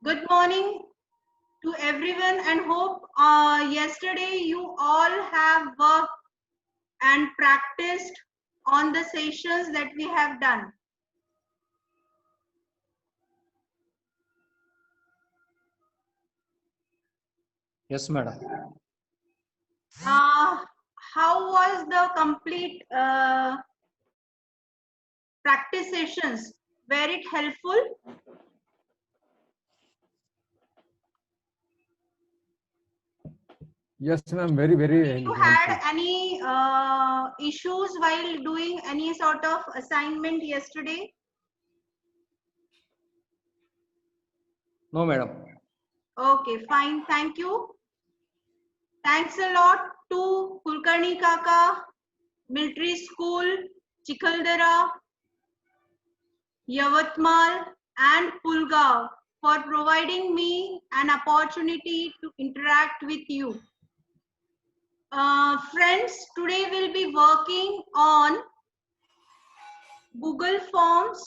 Good morning to everyone and hope yesterday you all have worked and practiced on the sessions that we have done. Yes, madam. How was the complete practice sessions? Were it helpful? Yes, ma'am. Very You helpful. had any issues while doing any sort of assignment yesterday? No, madam. Okay, fine. Thank you. Thanks a lot to Kulkarni Kaka, Military School, Chikaldara, Yavatmal, and Pulgaon for providing me an opportunity to interact with you. Friends, today we'll be working on Google Forms.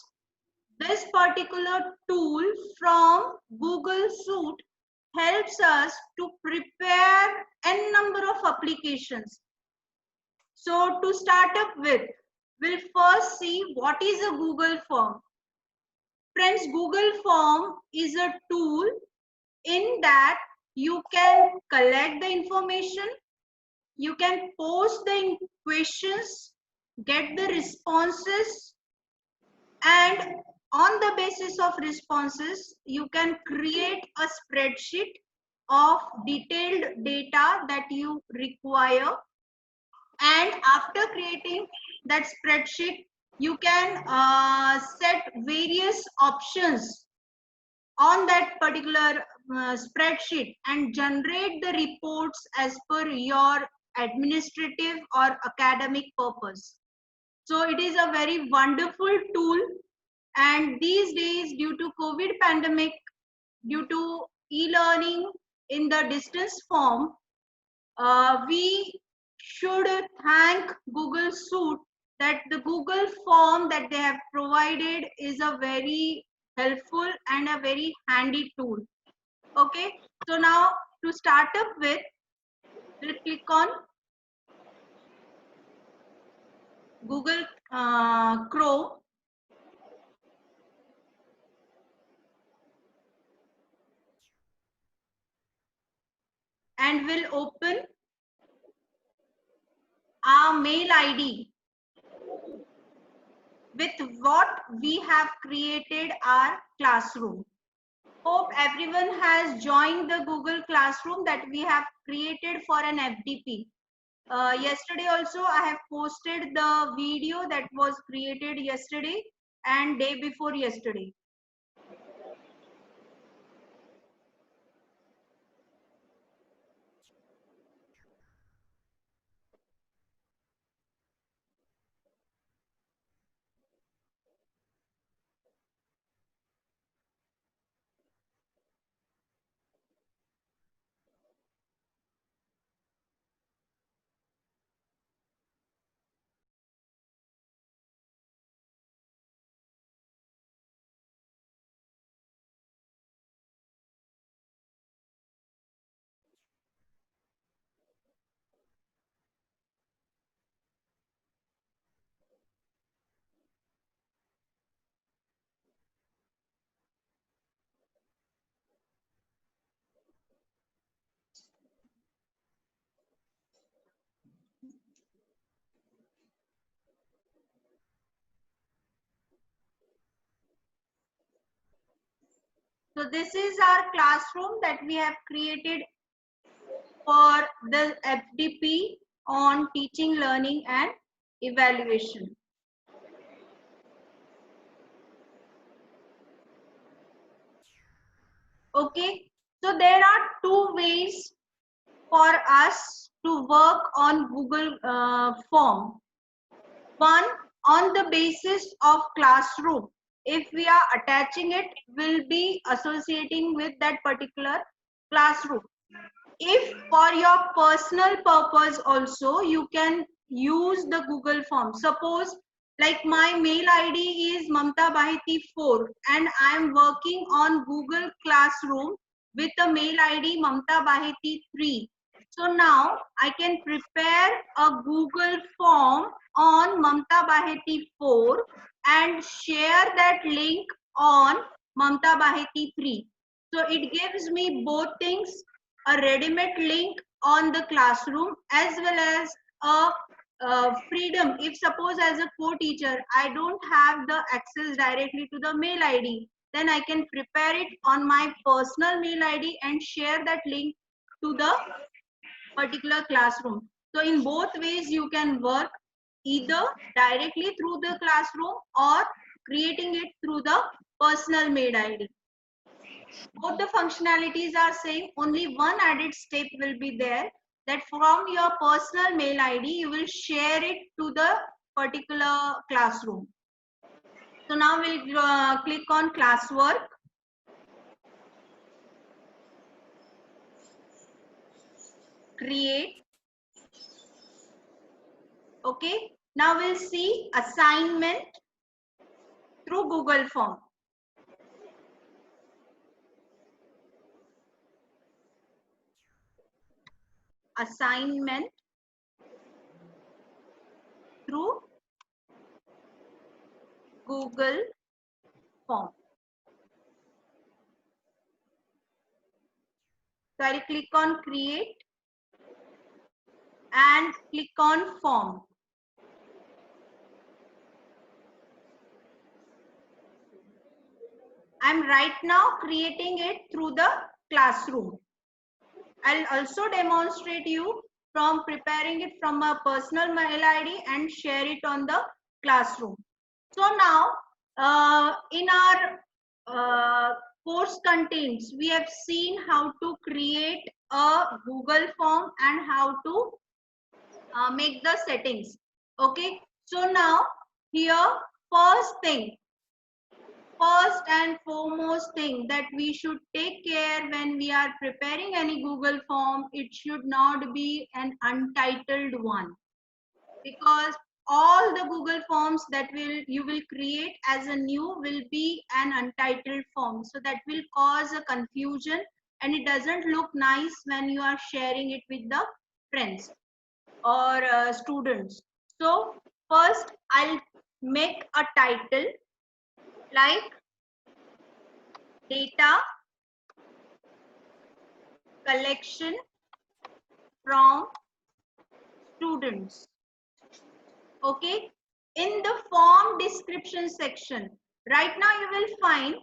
This particular tool from Google Suite helps us to prepare n number of applications. So to start up with, we'll first see what is a Google Form. Friends, Google Form is a tool in that you can collect the information, you can post the questions, get the responses, and on the basis of responses, you can create a spreadsheet of detailed data that you require. And after creating that spreadsheet, you can set various options on that particular spreadsheet and generate the reports as per your administrative or academic purpose. So it is a very wonderful tool, and these days due to COVID pandemic, due to e-learning in the distance form, we should thank Google Suite that the Google form that they have provided is a very helpful and a very handy tool. Okay, so now to start up with, we'll click on Google Chrome. And we'll open our mail ID with what we have created our classroom. Hope everyone has joined the Google Classroom that we have created for an FDP. Yesterday also I have posted the video that was created yesterday and day before yesterday. So this is our classroom that we have created for the FDP on teaching, learning and evaluation. Okay, so there are two ways for us to work on Google form. One, on the basis of classroom. If we are attaching it, we'll be associating with that particular classroom. If for your personal purpose also, you can use the Google form. Suppose Like my mail ID is Mamta Baheti 4 and I am working on Google Classroom with the mail ID Mamta Baheti 3. So now I can prepare a Google form on Mamta Baheti 4 and share that link on Mamta Baheti 3. So it gives me both things, a ready-made link on the classroom as well as a freedom. If suppose as a co-teacher I don't have the access directly to the mail ID, then I can prepare it on my personal mail ID and share that link to the particular classroom. So in both ways you can work, either directly through the classroom or creating it through the personal mail ID. Both the functionalities are same, only one added step will be there, that from your personal mail ID you will share it to the particular classroom. So now we'll click on classwork. Create. Okay, now we'll see assignment through Google Form. Assignment through Google Form. So I'll click on create and click on form. I'm right now creating it through the classroom. I'll also demonstrate you from preparing it from a personal mail ID and share it on the classroom. So now in our course contents, we have seen how to create a Google form and how to make the settings. Okay, so now here first and foremost thing that we should take care when we are preparing any Google form, it should not be an untitled one, because all the Google forms that you will create as a new will be an untitled form. So that will cause a confusion and it doesn't look nice when you are sharing it with the friends or students. So first I'll make a title like data collection from students. Okay, in the form description section, right now you will find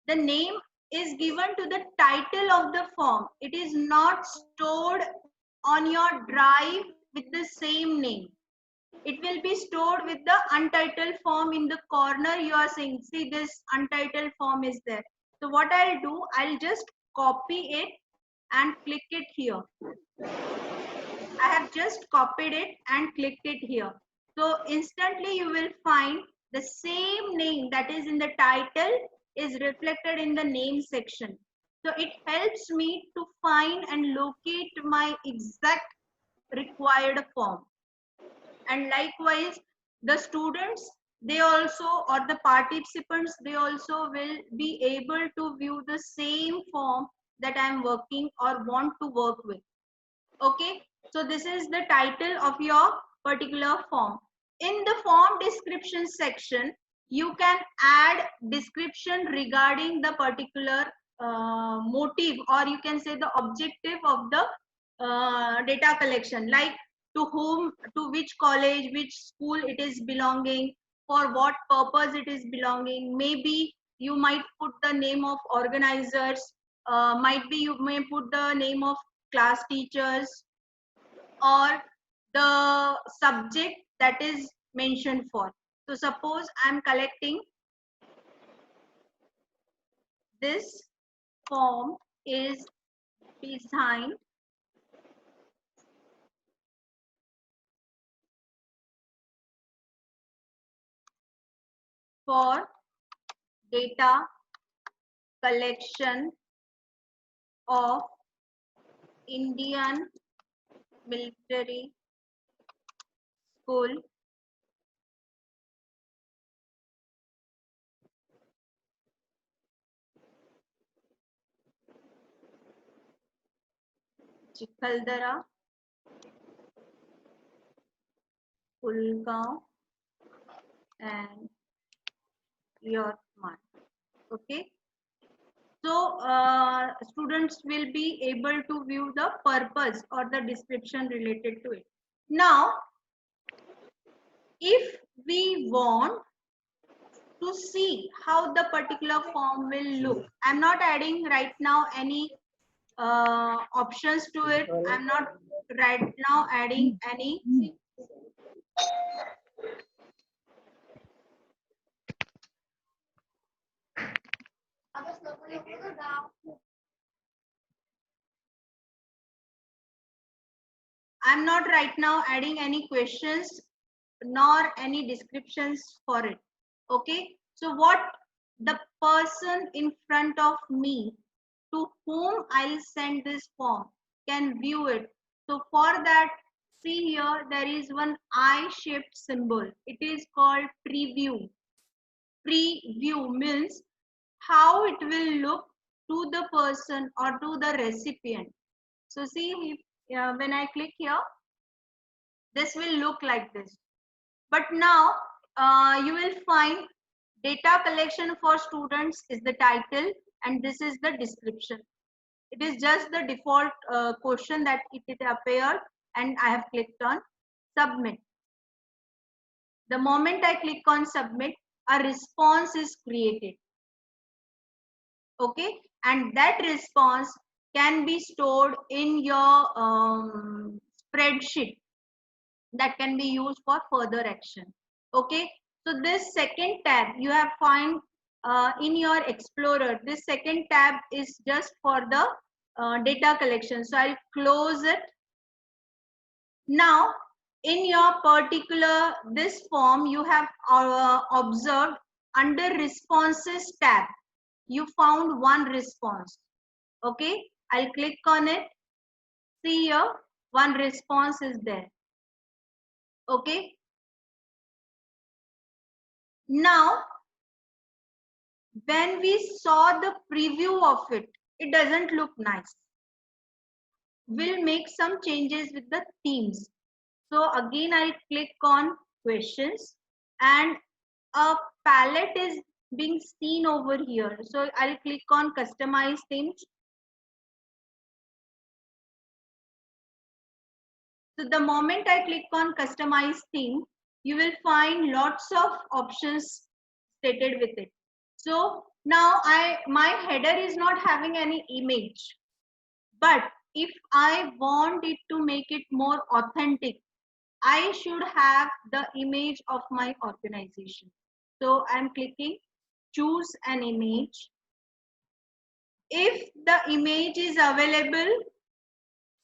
the name is given to the title of the form. It is not stored on your drive with the same name. It will be stored with the untitled form in the corner. You are saying, see, this untitled form is there. So what I'll do, I'll just copy it and click it here. I have just copied it and clicked it here. So instantly you will find the same name that is in the title is reflected in the name section. So it helps me to find and locate my exact required form. And likewise, the students, they also, or the participants, they also will be able to view the same form that I am working or want to work with. Okay, so this is the title of your particular form. In the form description section, you can add description regarding the particular motive, or you can say the objective of the data collection, like to whom, to which college, which school it is belonging, for what purpose it is belonging. Maybe you might put the name of organizers, might be you may put the name of class teachers, or the subject that is mentioned for. So suppose I'm collecting, this form is designed for data collection of Indian military school Chikaldara, Pulgaon, and Yorkman. Okay. So students will be able to view the purpose or the description related to it. Now, if we want to see how the particular form will look, I'm not adding right now any options to it. I'm not right now adding any I'm not right now adding any questions nor any descriptions for it. Okay. So what the person in front of me to whom I'll send this form can view it. So for that, see here, there is one eye-shaped symbol. It is called preview. Preview means how it will look to the person or to the recipient. So see, if, when I click here, this will look like this. But now you will find data collection for students is the title and this is the description. It is just the default question that it appeared and I have clicked on submit. The moment I click on submit, a response is created. Okay, and that response can be stored in your spreadsheet that can be used for further action. Okay, so this second tab you have find in your Explorer. This second tab is just for the data collection. So I'll close it. Now in your particular this form you have observed under responses tab you found one response. Okay, I'll click on it. See here, one response is there. Okay, now when we saw the preview of it, it doesn't look nice. We'll make some changes with the themes. So again, I'll click on questions and a palette is being seen over here. So I'll click on customize themes. So the moment I click on customize theme, you will find lots of options stated with it. So now my header is not having any image, but if I want it to make it more authentic, I should have the image of my organization. So I'm clicking choose an image. If the image is available,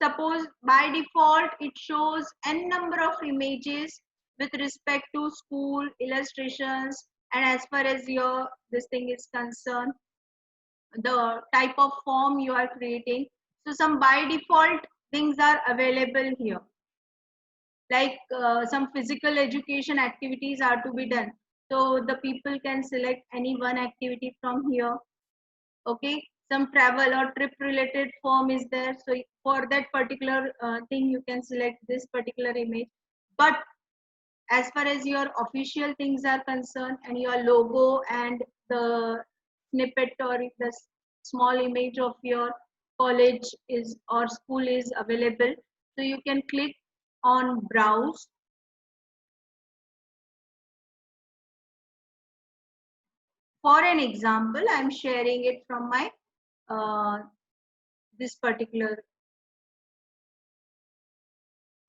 suppose by default it shows n number of images with respect to school illustrations, and as far as your this thing is concerned, the type of form you are creating. So some by default things are available here, like some physical education activities are to be done. So the people can select any one activity from here. Okay, some travel or trip related form is there. So for that particular thing, you can select this particular image. But as far as your official things are concerned and your logo and the snippet or the small image of your college is or school is available, so you can click on browse. For an example, I'm sharing it from my this particular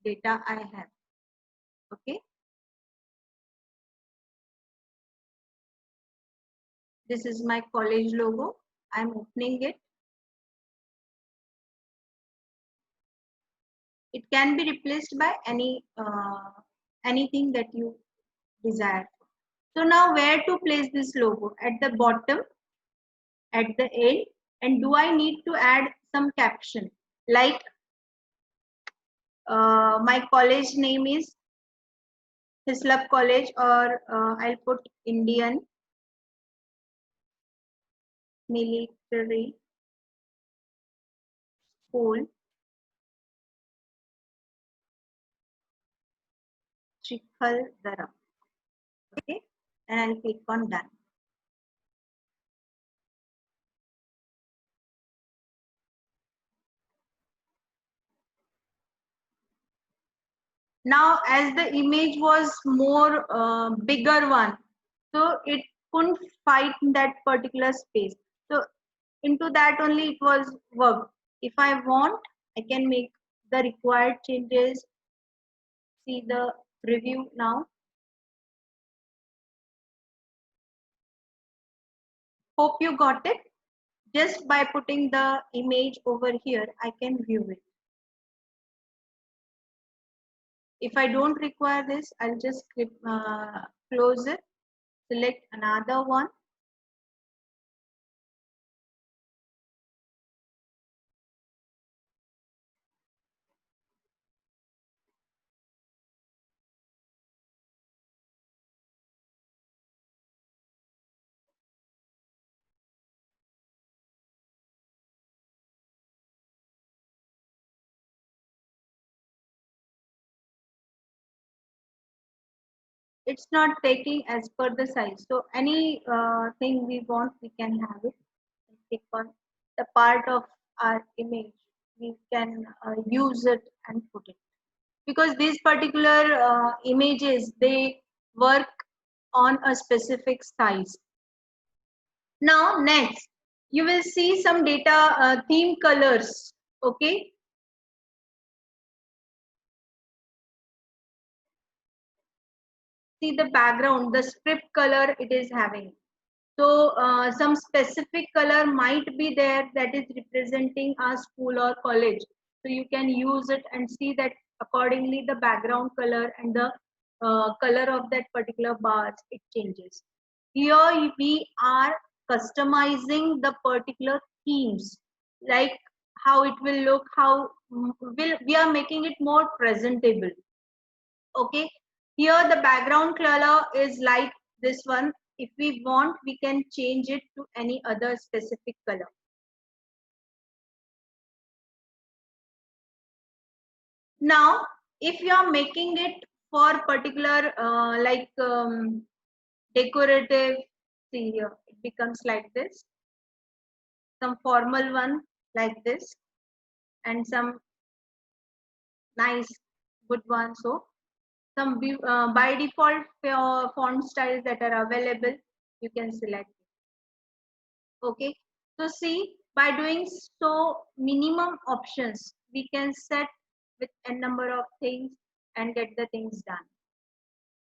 data I have. Okay, this is my college logo. I'm opening it. It can be replaced by anything that you desire. So now where to place this logo? At the bottom, at the end, and do I need to add some caption like my college name is Hislop College, or I'll put Indian Military School Chikhaldaram. Okay, and I'll click on done. Now, as the image was more bigger one, so it couldn't fight in that particular space. So into that only it was worked. If I want, I can make the required changes. See the review now. Hope you got it. Just by putting the image over here, I can view it. If I don't require this, I'll just close it, select another one. It's not taking as per the size. So any thing we want, we can have it. Click on the part of our image. We can use it and put it. Because these particular images, they work on a specific size. Now next, you will see some data theme colors. Okay. See the background, the script color it is having. So some specific color might be there that is representing our school or college. So you can use it and see that accordingly the background color and the color of that particular bars, it changes. Here we are customizing the particular themes, like how it will look, how we are making it more presentable. Okay, here the background color is like this one. If we want, we can change it to any other specific color. Now if you are making it for particular decorative, see here it becomes like this, some formal one like this, and some nice good one. So some by default font styles that are available, you can select. Okay, so see, by doing so minimum options, we can set with a number of things and get the things done.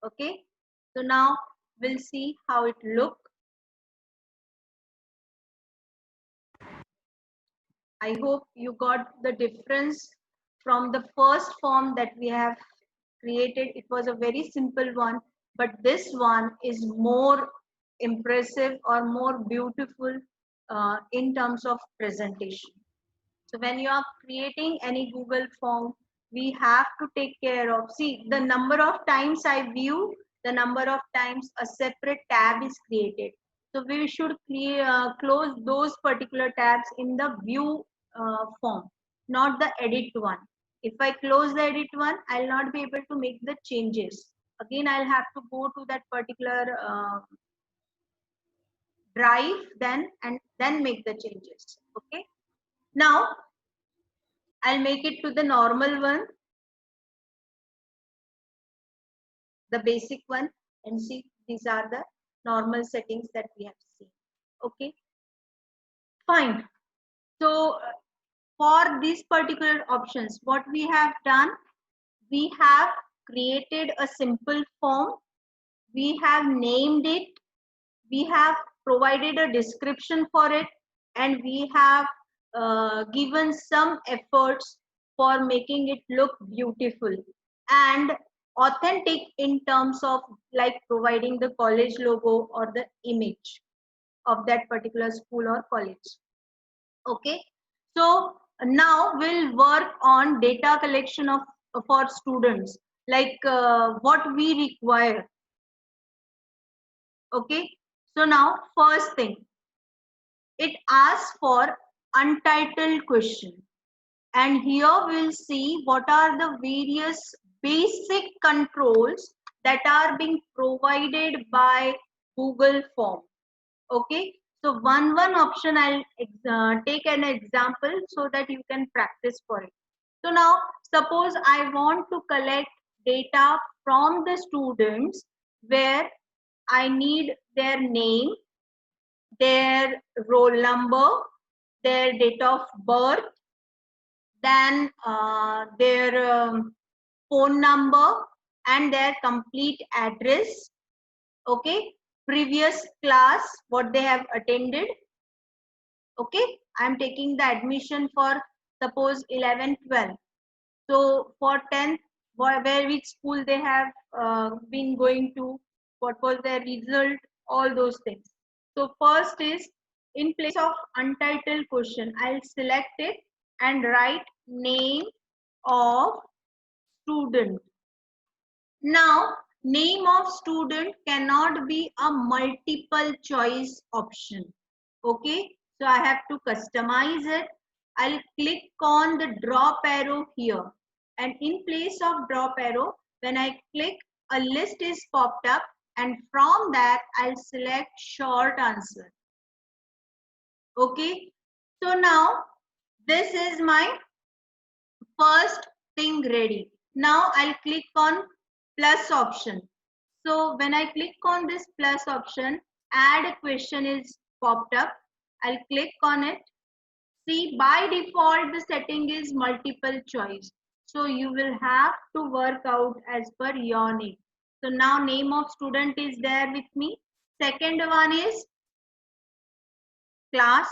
Okay, so now we'll see how it look. I hope you got the difference from the first form that we have created. It was a very simple one, but this one is more impressive or more beautiful in terms of presentation. So when you are creating any Google form, we have to take care of, see the number of times I view, the number of times a separate tab is created. So we should close those particular tabs in the view form, not the edit one. If I close the edit one, I'll not be able to make the changes. Again, I'll have to go to that particular drive and then make the changes. Okay. Now I'll make it to the normal one, the basic one, and see these are the normal settings that we have seen. Okay, fine. So for these particular options, what we have done, we have created a simple form, we have named it, we have provided a description for it, and we have given some efforts for making it look beautiful and authentic in terms of like providing the college logo or the image of that particular school or college. Okay, so now we'll work on data collection of for students, like what we require. Okay, so now first thing, it asks for untitled question, and here we'll see what are the various basic controls that are being provided by Google Form. Okay, so one option I'll take an example so that you can practice for it. So now suppose I want to collect data from the students where I need their name, their roll number, their date of birth, then their phone number and their complete address. Okay, previous class, what they have attended. Okay, I'm taking the admission for suppose 11, 12. So for 10th, where which school they have been going to, what was their result, all those things. So first is, in place of untitled question, I'll select it and write name of student. Now, name of student cannot be a multiple choice option. Okay, so I have to customize it. I'll click on the drop arrow here, and in place of drop arrow, when I click, a list is popped up, and from that I'll select short answer. Okay, so now this is my first thing ready. Now I'll click on plus option. So when I click on this plus option, add a question is popped up. I'll click on it. See, by default, the setting is multiple choice. So you will have to work out as per your need. So now name of student is there with me. Second one is class,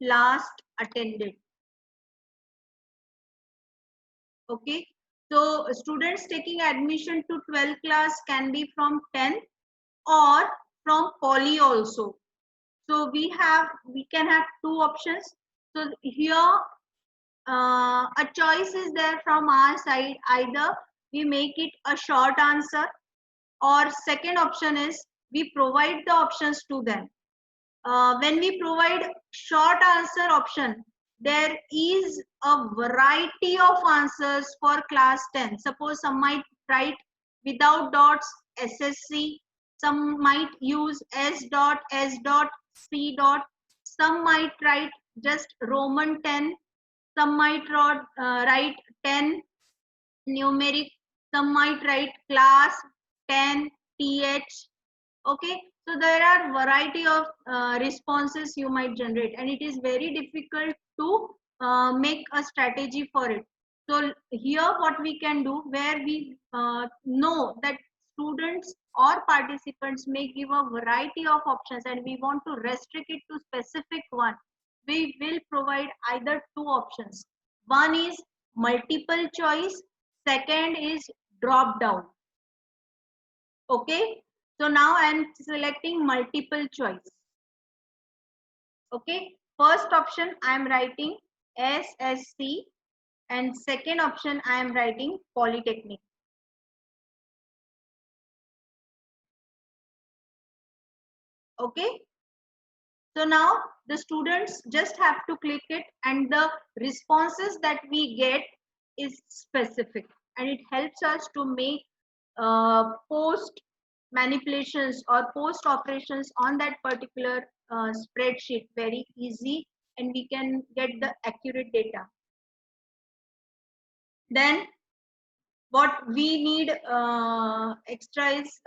last attended. Okay, so students taking admission to 12th class can be from 10th or from poly also. So we can have two options. So here a choice is there from our side. Either we make it a short answer, or second option is we provide the options to them. When we provide short answer option, there is a variety of answers for class 10. Suppose some might write without dots SSC, some might use S dot, S dot, C dot, some might write just Roman 10, some might write 10 numeric, some might write class 10 TH. Okay, so there are variety of responses you might generate, and it is very difficult to make a strategy for it. So here what we can do, where we know that students or participants may give a variety of options and we want to restrict it to specific one, we will provide either two options. One is multiple choice, second is drop down. Okay, so now I am selecting multiple choice. Okay, first option I am writing SSC, and second option I am writing Polytechnic. Okay, so now the students just have to click it, and the responses that we get is specific, and it helps us to make post manipulations or post operations on that particular spreadsheet very easy, and we can get the accurate data. Then what we need extra is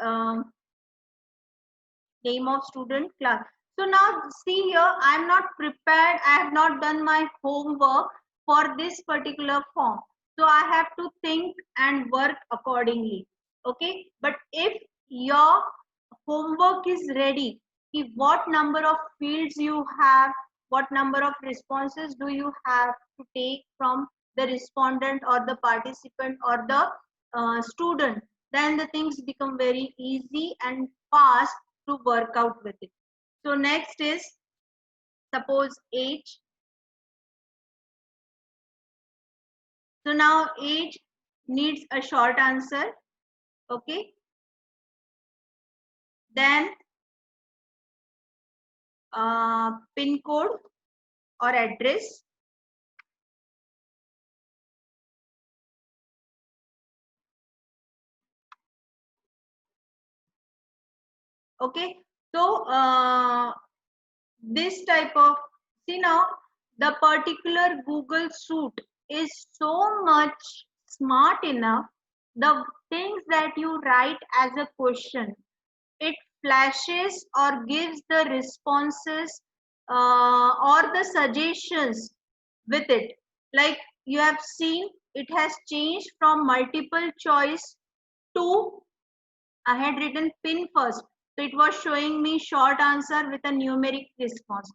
name of student, class. So now see here, I am not prepared, I have not done my homework for this particular form. So I have to think and work accordingly. Okay, but if your homework is ready, if what number of fields you have, what number of responses do you have to take from the respondent or the participant or the student, then the things become very easy and fast to work out with it. So next is suppose age. So now age needs a short answer. Okay, then pin code or address, Okay, so this type of, see now, the particular Google suite is so much smart enough. The things that you write as a question, it flashes or gives the responses or the suggestions with it. Like you have seen, it has changed from multiple choice to, I had written pin first. So it was showing me short answer with a numeric response.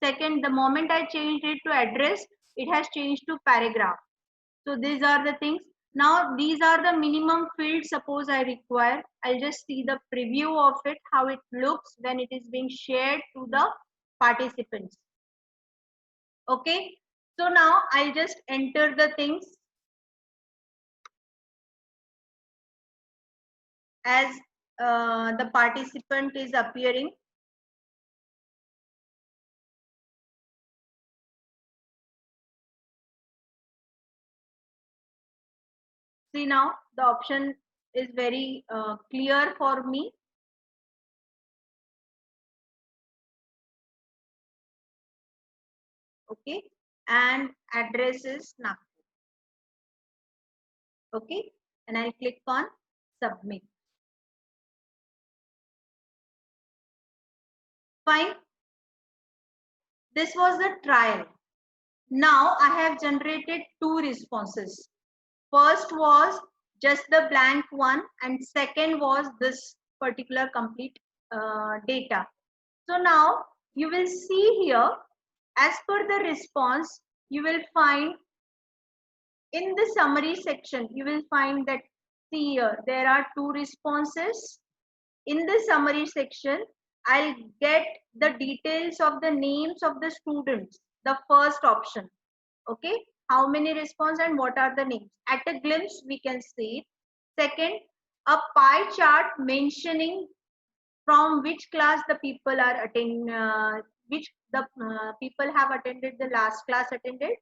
Second, the moment I changed it to address, it has changed to paragraph. So these are the things. Now these are the minimum fields suppose I require. I'll just see the preview of it, how it looks when it is being shared to the participants. Okay. So now I'll just enter the things as the participant is appearing. See now the option is very clear for me. Okay, and address is Nagpur. Okay, and I'll click on submit. Fine. This was the trial. Now I have generated two responses. First was just the blank one, and second was this particular complete data. So now you will see here, as per the response, you will find in the summary section, you will find that, see here, there are two responses. In the summary section, I'll get the details of the names of the students, the first option. Okay, how many response and what are the names? At a glimpse, we can see it. Second, a pie chart mentioning from which class the people are attending, which the people have attended the last class attended,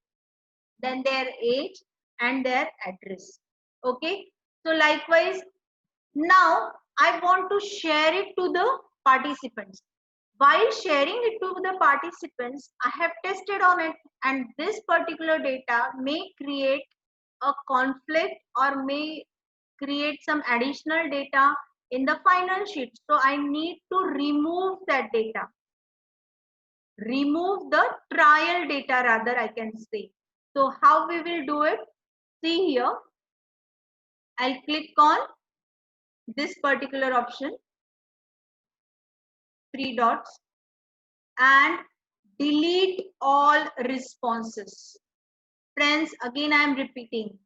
then their age and their address. Okay, so likewise, now I want to share it to the participants. While sharing it to the participants, I have tested on it, and this particular data may create a conflict or may create some additional data in the final sheet. So I need to remove that data. Remove the trial data rather, I can say. So how we will do it? See here, I'll click on this particular option, three dots, and delete all responses. Friends, again I am repeating,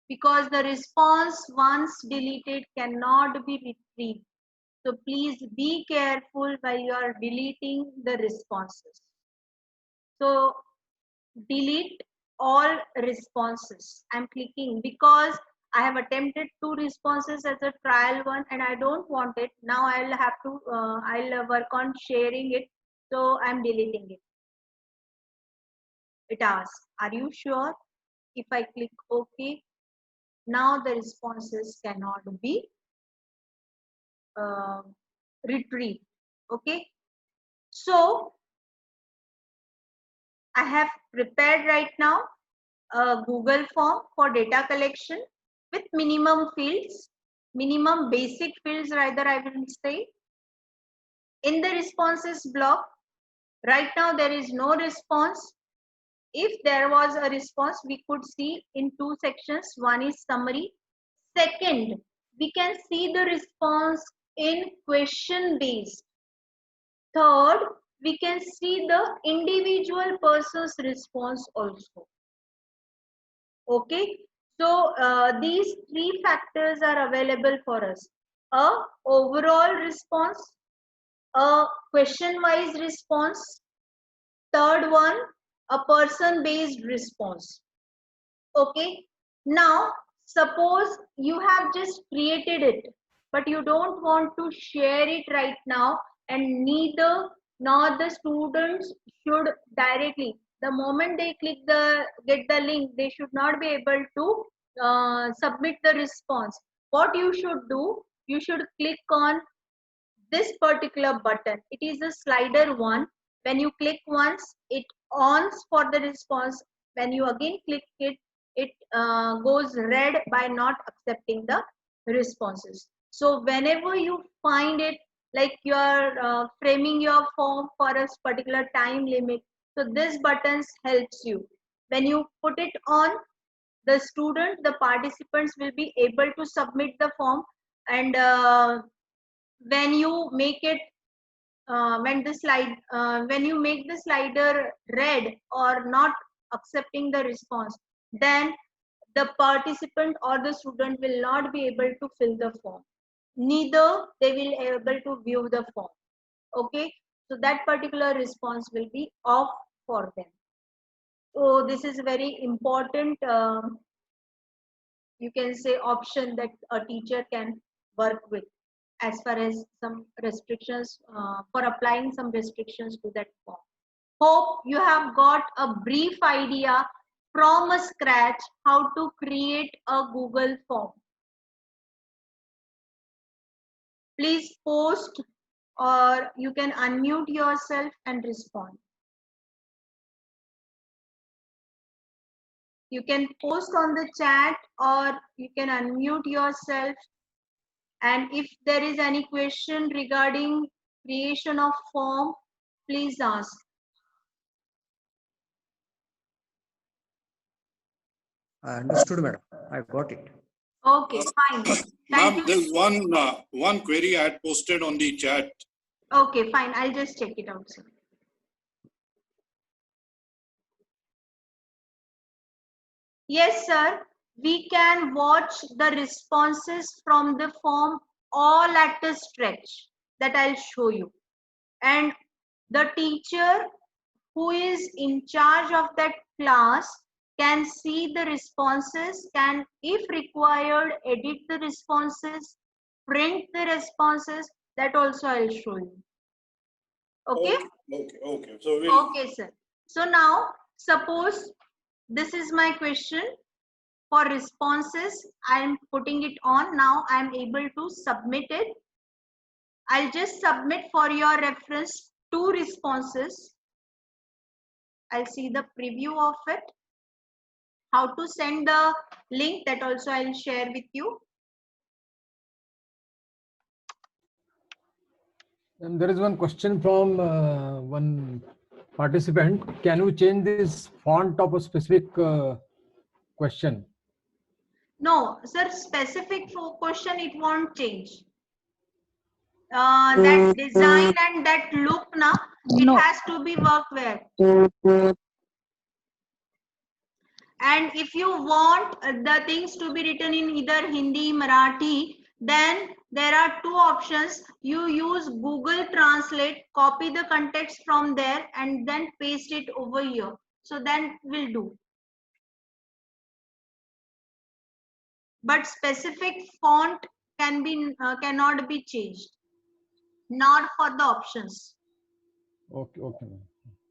because the response once deleted cannot be retrieved. So please be careful while you are deleting the responses. So delete all responses. I'm clicking because I have attempted two responses as a trial one and I don't want it. Now I'll have to, I'll work on sharing it. So I'm deleting it. It asks, are you sure? If I click OK, now the responses cannot be retrieved. Okay. So I have prepared right now a Google form for data collection with minimum fields, minimum basic fields rather I will say. In the responses block, right now there is no response. If there was a response, we could see in two sections. One is summary. Second, we can see the response in question based. Third, we can see the individual person's response also. Okay, so these three factors are available for us. A overall response, a question wise response, third one, a person based response. Okay, now suppose you have just created it, but you don't want to share it right now, and neither nor the students should directly, the moment they click the get the link, they should not be able to submit the response. What you should do, you should click on this particular button. It is a slider one. When you click once, it ons for the response. When you again click it, it goes red by not accepting the responses. So whenever you find it, like you are framing your form for a particular time limit, so this buttons helps you. When you put it on, the student, the participants will be able to submit the form, and when you make it when you make the slider red or not accepting the response, then the participant or the student will not be able to fill the form, neither they will able to view the form. Okay, so that particular response will be off for them. So this is very important, you can say, option that a teacher can work with as far as some restrictions, for applying some restrictions to that form. Hope you have got a brief idea from a scratch how to create a Google form. Please post, or you can unmute yourself and respond. You can post on the chat, or you can unmute yourself. And if there is any question regarding creation of form, please ask. I understood, madam. I got it. Okay, fine. Thank you. There's one query I had posted on the chat. Okay, fine. I'll just check it out, sir. Yes, sir. We can watch the responses from the form all at a stretch. That I'll show you. And the teacher who is in charge of that class can see the responses, can, if required, edit the responses, print the responses. That also I'll show you. Okay? Okay. So we'll... Okay, sir. So now, suppose this is my question. For responses, I am putting it on. Now I am able to submit it. I'll just submit for your reference 2 responses. I'll see the preview of it. How to send the link, that also I'll share with you. And there is one question from one participant. Can you change this font of a specific question? No, sir, specific for question, it won't change. That design and that look, now it has to be workwear. And if you want the things to be written in either Hindi, Marathi, then there are 2 options. You use Google Translate, copy the context from there, and then paste it over here. So then will do. But specific font cannot be changed, not for the options. Okay.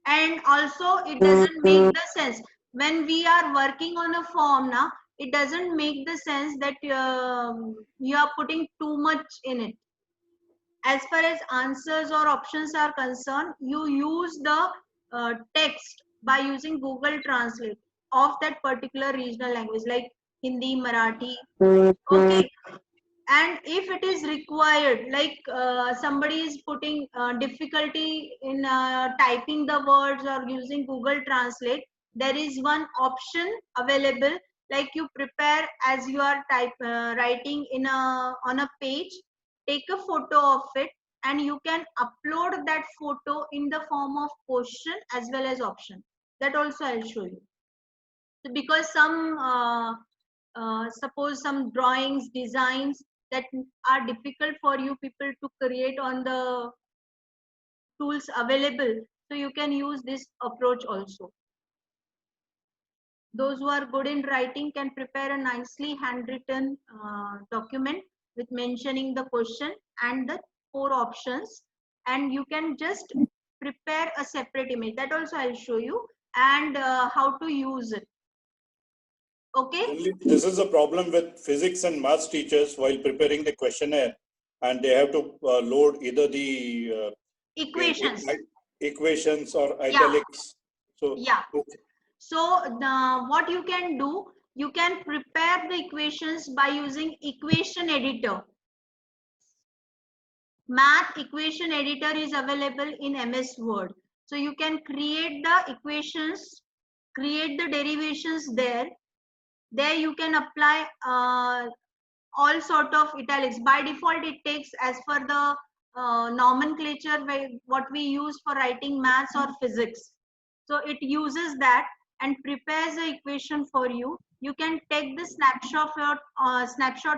And also it doesn't make the sense when we are working on a form now. It doesn't make the sense that you are putting too much in it. As far as answers or options are concerned, you use the text by using Google Translate of that particular regional language, like Hindi, Marathi. Okay. And if it is required, like somebody is putting difficulty in typing the words or using Google Translate, there is one option available, like you prepare as you are writing in on a page, take a photo of it, and you can upload that photo in the form of question as well as option. That also I'll show you. So because some suppose some drawings, designs that are difficult for you people to create on the tools available, so you can use this approach also. Those who are good in writing can prepare a nicely handwritten document with mentioning the question and the 4 options, and you can just prepare a separate image. That also I'll show you, and how to use it. Okay. This is a problem with physics and maths teachers while preparing the questionnaire. and they have to load either the Equations. equations or Yeah. italics. So Yeah. okay. So what you can do, you can prepare the equations by using equation editor. Math equation editor is available in MS Word. So you can create the equations, create the derivations there. There you can apply all sort of italics. By default, it takes as per the nomenclature what we use for writing maths or physics. So it uses that and prepares the equation for you. You can take the snapshot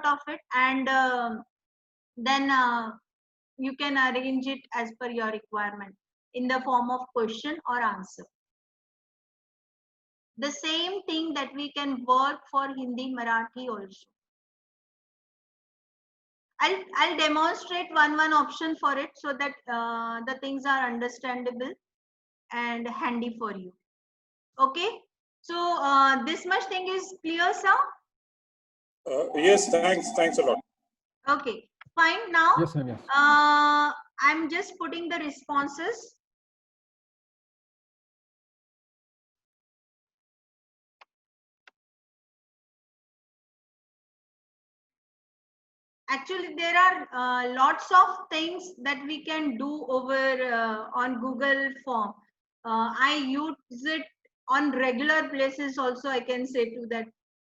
of it, and then you can arrange it as per your requirement in the form of question or answer. The same thing that we can work for Hindi, Marathi also. I'll demonstrate one option for it so that the things are understandable and handy for you. Okay, so this much thing is clear, sir? Yes, thanks a lot. Okay, fine. Now Yes, ma'am. Yes. I'm just putting the responses. Actually, there are lots of things that we can do over on Google Form. I use it on regular places also. I can say to that.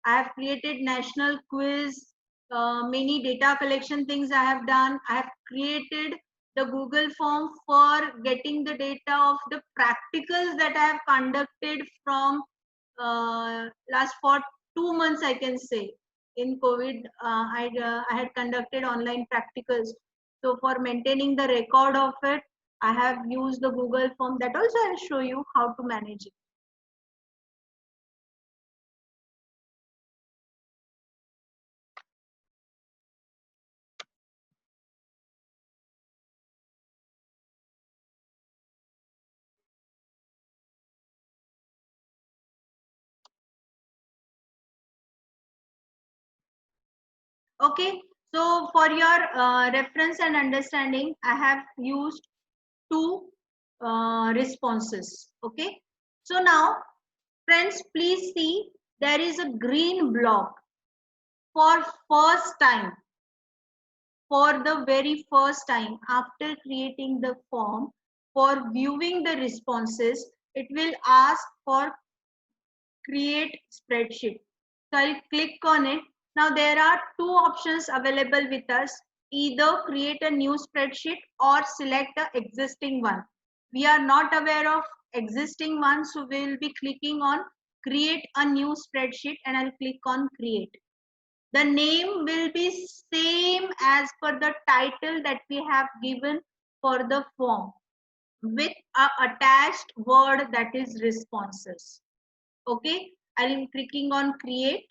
I have created national quiz, many data collection things I have done. I have created the Google Form for getting the data of the practicals that I have conducted from last for 2 months, I can say. In COVID, I had conducted online practicals. So for maintaining the record of it, I have used the Google Form. That also I'll show you how to manage it. Okay, so for your reference and understanding, I have used 2 responses. Okay, so now friends, please see there is a green block for first time. For the very first time after creating the form, for viewing the responses, it will ask for create spreadsheet. So I'll click on it. Now there are 2 options available with us. Either create a new spreadsheet or select the existing one. We are not aware of existing one, so we will be clicking on create a new spreadsheet, and I'll click on create. The name will be same as per the title that we have given for the form, with a attached word that is responses. Okay, I'm clicking on create.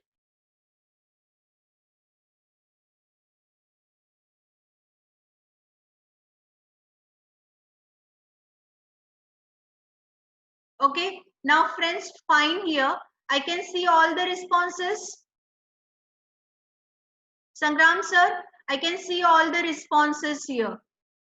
Okay, now friends, fine here. I can see all the responses. Sangram sir, I can see all the responses here.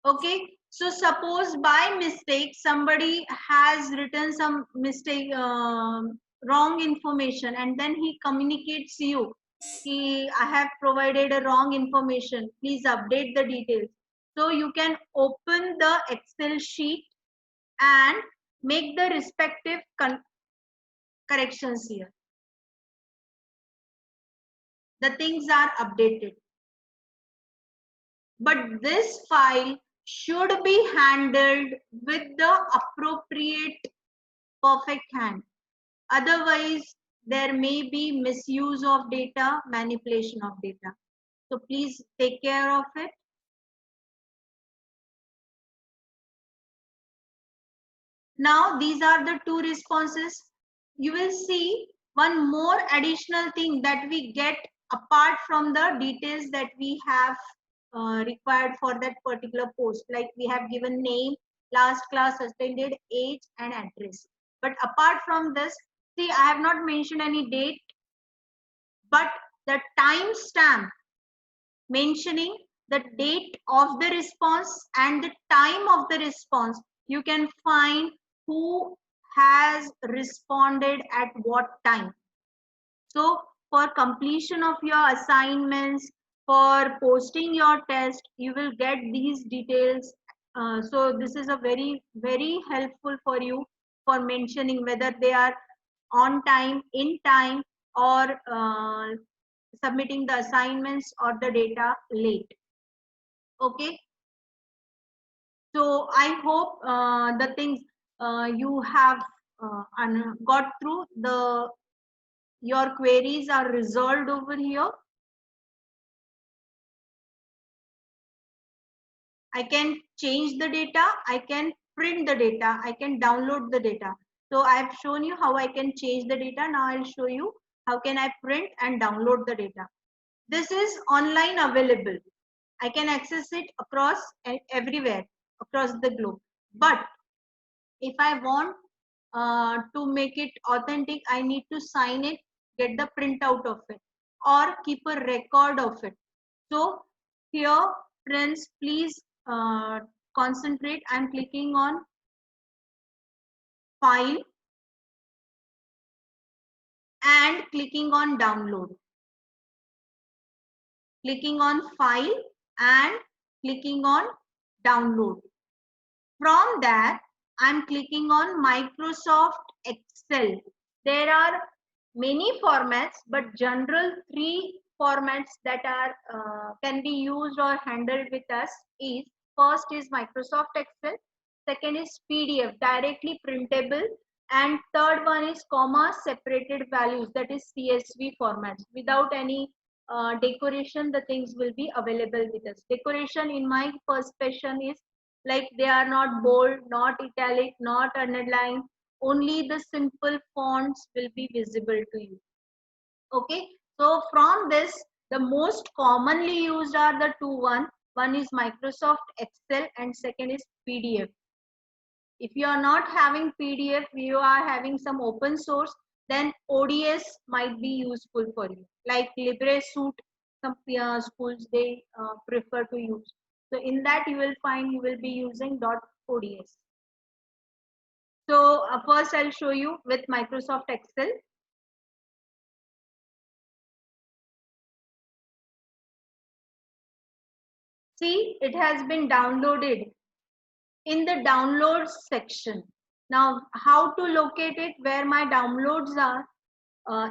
Okay, so suppose by mistake somebody has written some mistake, wrong information, and then he communicates you. I have provided a wrong information. Please update the details. So you can open the Excel sheet and make the respective corrections here. The things are updated. But this file should be handled with the appropriate perfect hand. Otherwise, there may be misuse of data, manipulation of data. So please take care of it. Now, these are the 2 responses. You will see one more additional thing that we get apart from the details that we have required for that particular post. Like we have given name, last class attended, age and address. But apart from this, see, I have not mentioned any date, but the time stamp mentioning the date of the response and the time of the response, you can find who has responded at what time. So for completion of your assignments, for posting your test, you will get these details. So this is a very helpful for you for mentioning whether they are on time, in time, or submitting the assignments or the data late. Okay. So I hope the things you have got through, your queries are resolved over here. I can change the data, I can print the data, I can download the data. So I've shown you how I can change the data. Now I'll show you how can I print and download the data. This is online available. I can access it across everywhere, across the globe. But if I want to make it authentic, I need to sign it, get the printout of it, or keep a record of it. So here, friends, please concentrate. I'm clicking on file and clicking on download. Clicking on file and clicking on download. From that, I'm clicking on Microsoft Excel. There are many formats, but general 3 formats that are can be used or handled with us is, first is Microsoft Excel, second is PDF, directly printable, and third one is comma separated values, that is CSV formats. Without any decoration, the things will be available with us. Decoration in my perception is like they are not bold, not italic, not underlined. Only the simple fonts will be visible to you. Okay, so from this, the most commonly used are the one is Microsoft Excel and second is PDF. If you are not having PDF, you are having some open source, then ODS might be useful for you, like LibreSuite. Some schools they prefer to use. So in that you will find you will be using .ods. So first I'll show you with Microsoft Excel. See, it has been downloaded in the downloads section. Now, how to locate it, where my downloads are,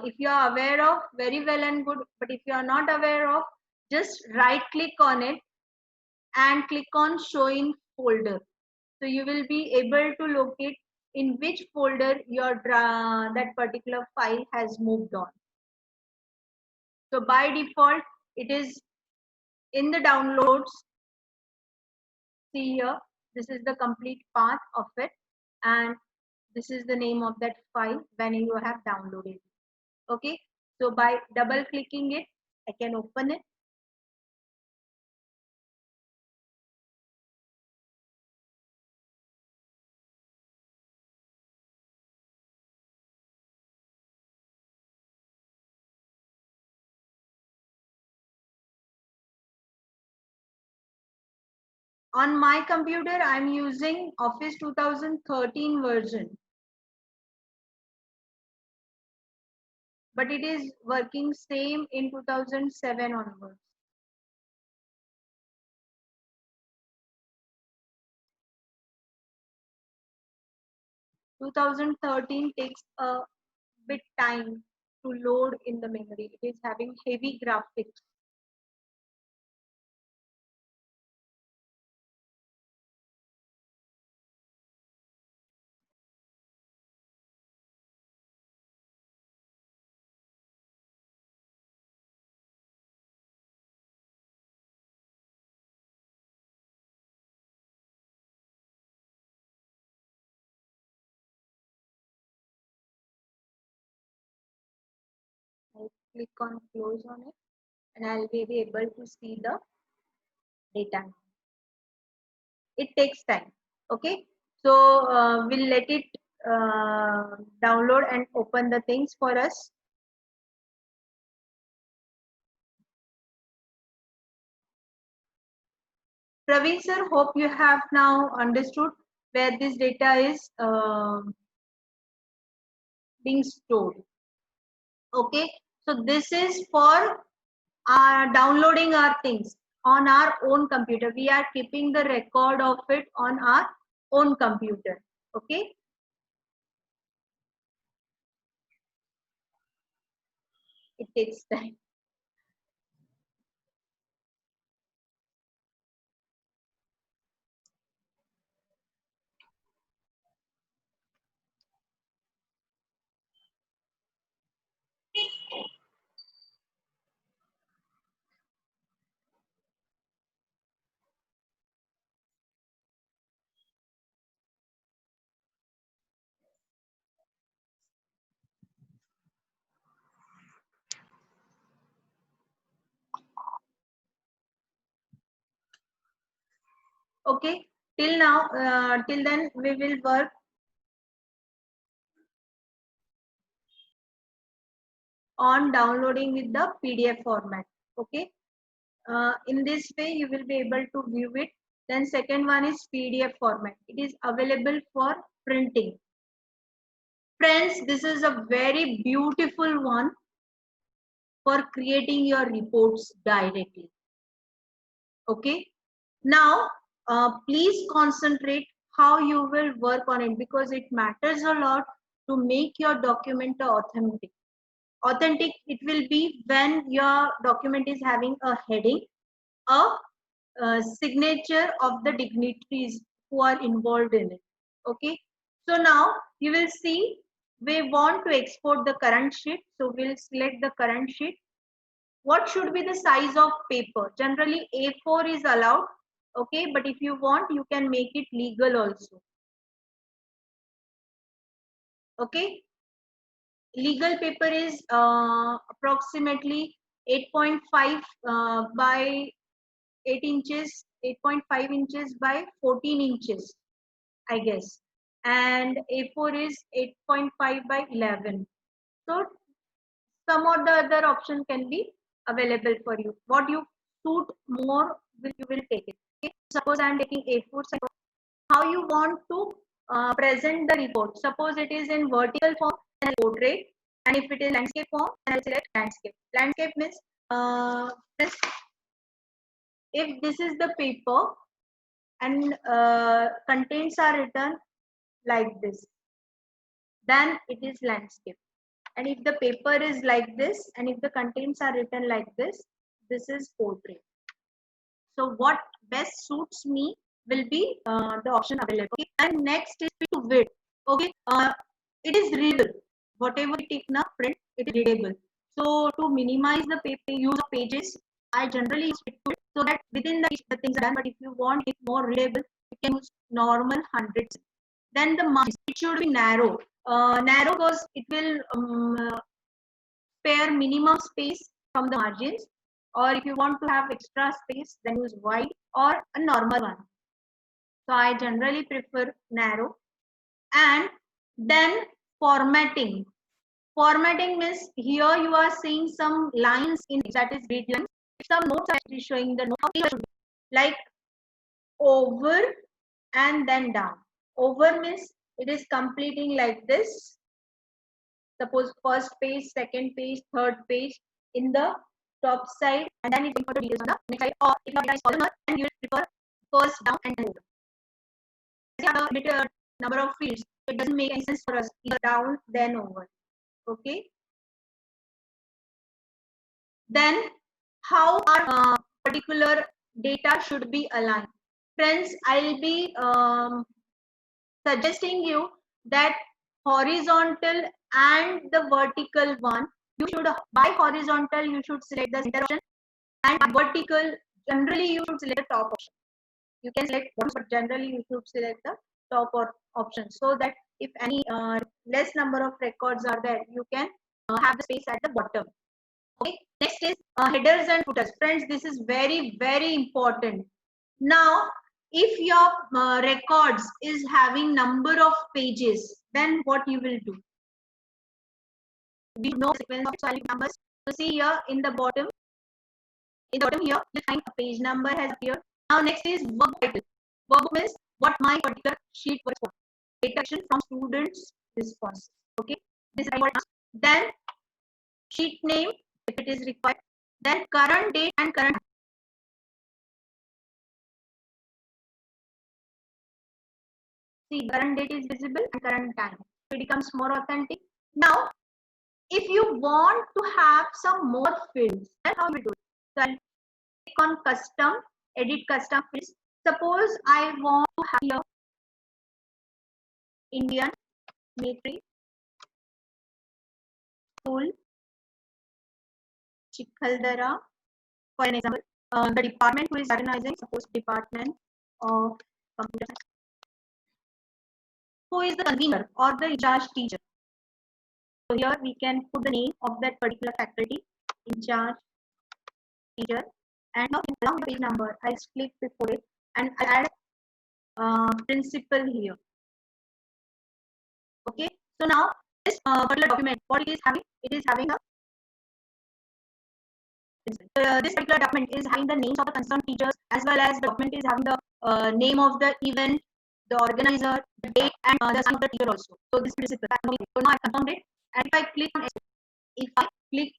if you are aware of, very well and good. But if you are not aware of, just right click on it and click on show in folder. So you will be able to locate in which folder your that particular file has moved on. So by default, it is in the downloads. See here, this is the complete path of it, and this is the name of that file when you have downloaded it. Okay, so by double clicking it, I can open it. On my computer, I'm using Office 2013 version, but it is working same in 2007 onwards. Two 2013 takes a bit time to load in the memory. It is having heavy graphics. I'll click on close on it and I'll be able to see the data. It takes time. Okay, so we'll let it download and open the things for us. Praveen sir, hope you have now understood where this data is being stored. Okay, so this is for downloading our things on our own computer. We are keeping the record of it on our own computer. Okay. It takes time. Okay, till now, till then we will work on downloading with the PDF format. Okay, in this way you will be able to view it. Then second one is PDF format. It is available for printing. Friends, this is a very beautiful one for creating your reports directly. Okay, now please concentrate how you will work on it, because it matters a lot to make your document authentic. Authentic it will be when your document is having a heading, a signature of the dignitaries who are involved in it. Okay, so now you will see we want to export the current sheet, so we'll select the current sheet. What should be the size of paper? Generally A4 is allowed. Okay, but if you want, you can make it legal also. Okay, legal paper is approximately 8.5 by 8 inches, 8.5 inches by 14 inches, I guess. And A4 is 8.5 by 11. So some or the other option can be available for you. What you suit more, you will take it. Okay? Suppose I am taking A4 size. How you want to present the report? Suppose it is in vertical form, then portrait, and if it is landscape form, then I select landscape. Landscape means if this is the paper and contents are written like this, then it is landscape. And if the paper is like this and if the contents are written like this is portrait. So what best suits me will be the option available. Okay? And next is to width. Okay, it is readable. Whatever we take now print, it is readable. So to minimize the use of pages, I generally stick to it so that within the things are done. But if you want it more readable, you can use normal hundreds. Then the margins, it should be narrow. Narrow because it will spare minimum space from the margins. Or if you want to have extra space, then use wide or a normal one. So I generally prefer narrow. And then formatting. Formatting means here you are seeing some lines in that is grid lines. Some notes are actually showing the notes like over and then down. Over means it is completing like this. Suppose first page, second page, third page in the top side, and then it will put details on the next side. Or if your data is columnar, then you will prefer first down and then over. If you have a bigger number of fields, it doesn't make any sense for us either down then over. Okay. Then how our particular data should be aligned. Friends, I'll be suggesting you that horizontal and the vertical one, you should, by horizontal you should select the center option, and vertical generally you should select the top option. You can select one, but generally you should select the top or option, so that if any less number of records are there, you can have the space at the bottom. Okay, next is headers and footers. Friends, this is very, very important. Now, if your records is having number of pages, then what you will do? We know sequence of solid numbers. So see here in the bottom here, you find a page number has appeared. Now next is workbook title. Workbook means what my particular sheet was for. Data action from students' response. Okay, this is important. Then sheet name if it is required. Then current date and current. See, current date is visible and current time. It becomes more authentic. Now, if you want to have some more fields, then how we do it? So I'll click on custom, edit custom fields. Suppose I want to have here Indian military school Chikhaldara, for an example. The department who is organizing, suppose department of computer science. Who is the convener or the in charge teacher? So here we can put the name of that particular faculty, in charge teacher, and now along the page number, I'll click before it and I'll add principal here. Okay, so now this particular document, what it is having? It is having a this particular document is having the names of the concerned teachers, as well as the document is having the name of the event, the organizer, the date, and the son of the teacher also. So this principal. So now I confirmed it, and if I click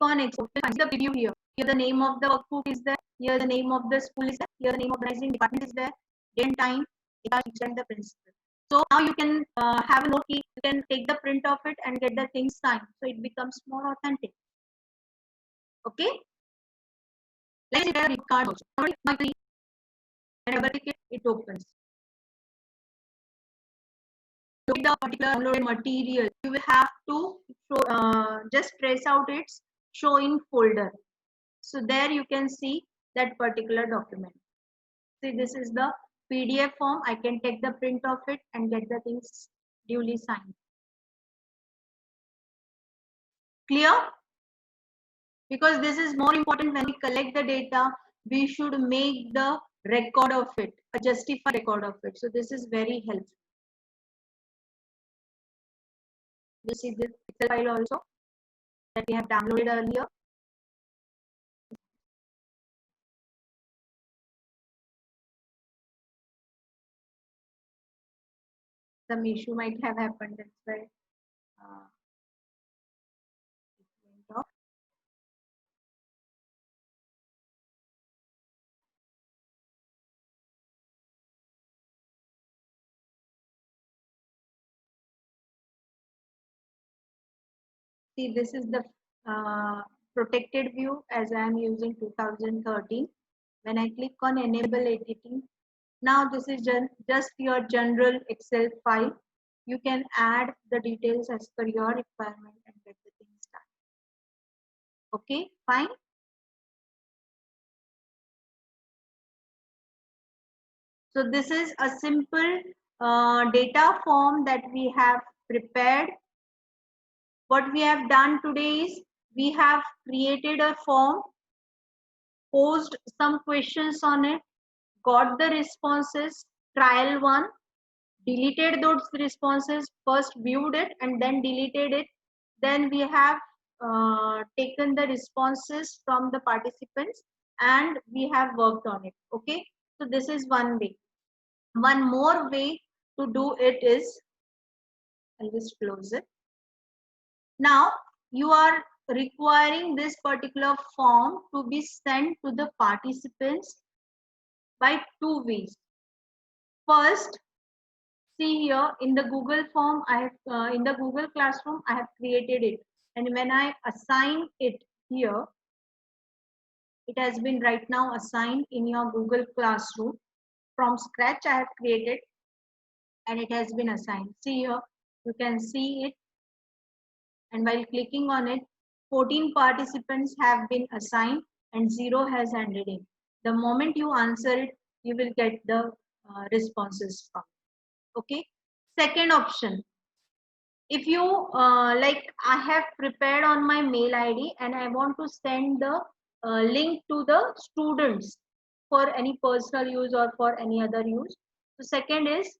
on export, find the preview here. Here the name of the workbook is there. Here the name of the school is there. Here the name of the organizing department is there. Date and time, teacher and the principal. So now you can have a note key. You can take the print of it and get the things signed. So it becomes more authentic. Okay. Let's see the card also. And double click it opens. To the particular downloaded material, you will have to show, just trace out its show in folder. So there you can see that particular document. See, this is the PDF form. I can take the print of it and get the things duly signed. Clear? Because this is more important when we collect the data, we should make the record of it, a justified record of it. So this is very helpful. You see this Excel file also that we have downloaded earlier. Some issue might have happened, that's why it went off. See, this is the protected view as I am using 2013. When I click on enable editing, now this is just your general Excel file. You can add the details as per your requirement and get the things done. Okay, fine. So this is a simple data form that we have prepared. What we have done today is we have created a form, posed some questions on it, got the responses, trial one, deleted those responses, first viewed it and then deleted it. Then we have taken the responses from the participants and we have worked on it. Okay, so this is one way. One more way to do it is, I'll just close it. Now you are requiring this particular form to be sent to the participants by two ways. First, see here in the Google form, I have in the Google Classroom, I have created it, and when I assign it here, it has been right now assigned in your Google Classroom. From scratch, I have created, and it has been assigned. See here, you can see it, and while clicking on it, 14 participants have been assigned and 0 has handed in. The moment you answer it, you will get the responses from. Okay. Second option, if you like, I have prepared on my mail ID and I want to send the link to the students for any personal use or for any other use. So second is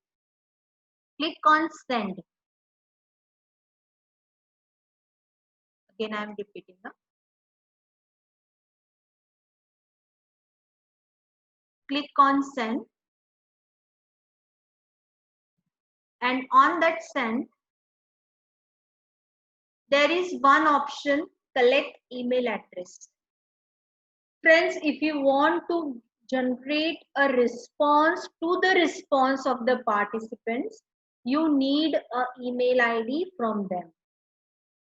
click on send. Again, I am repeating. click on send. And on that send, there is one option, collect email address. Friends, if you want to generate a response to the response of the participants, you need an email ID from them.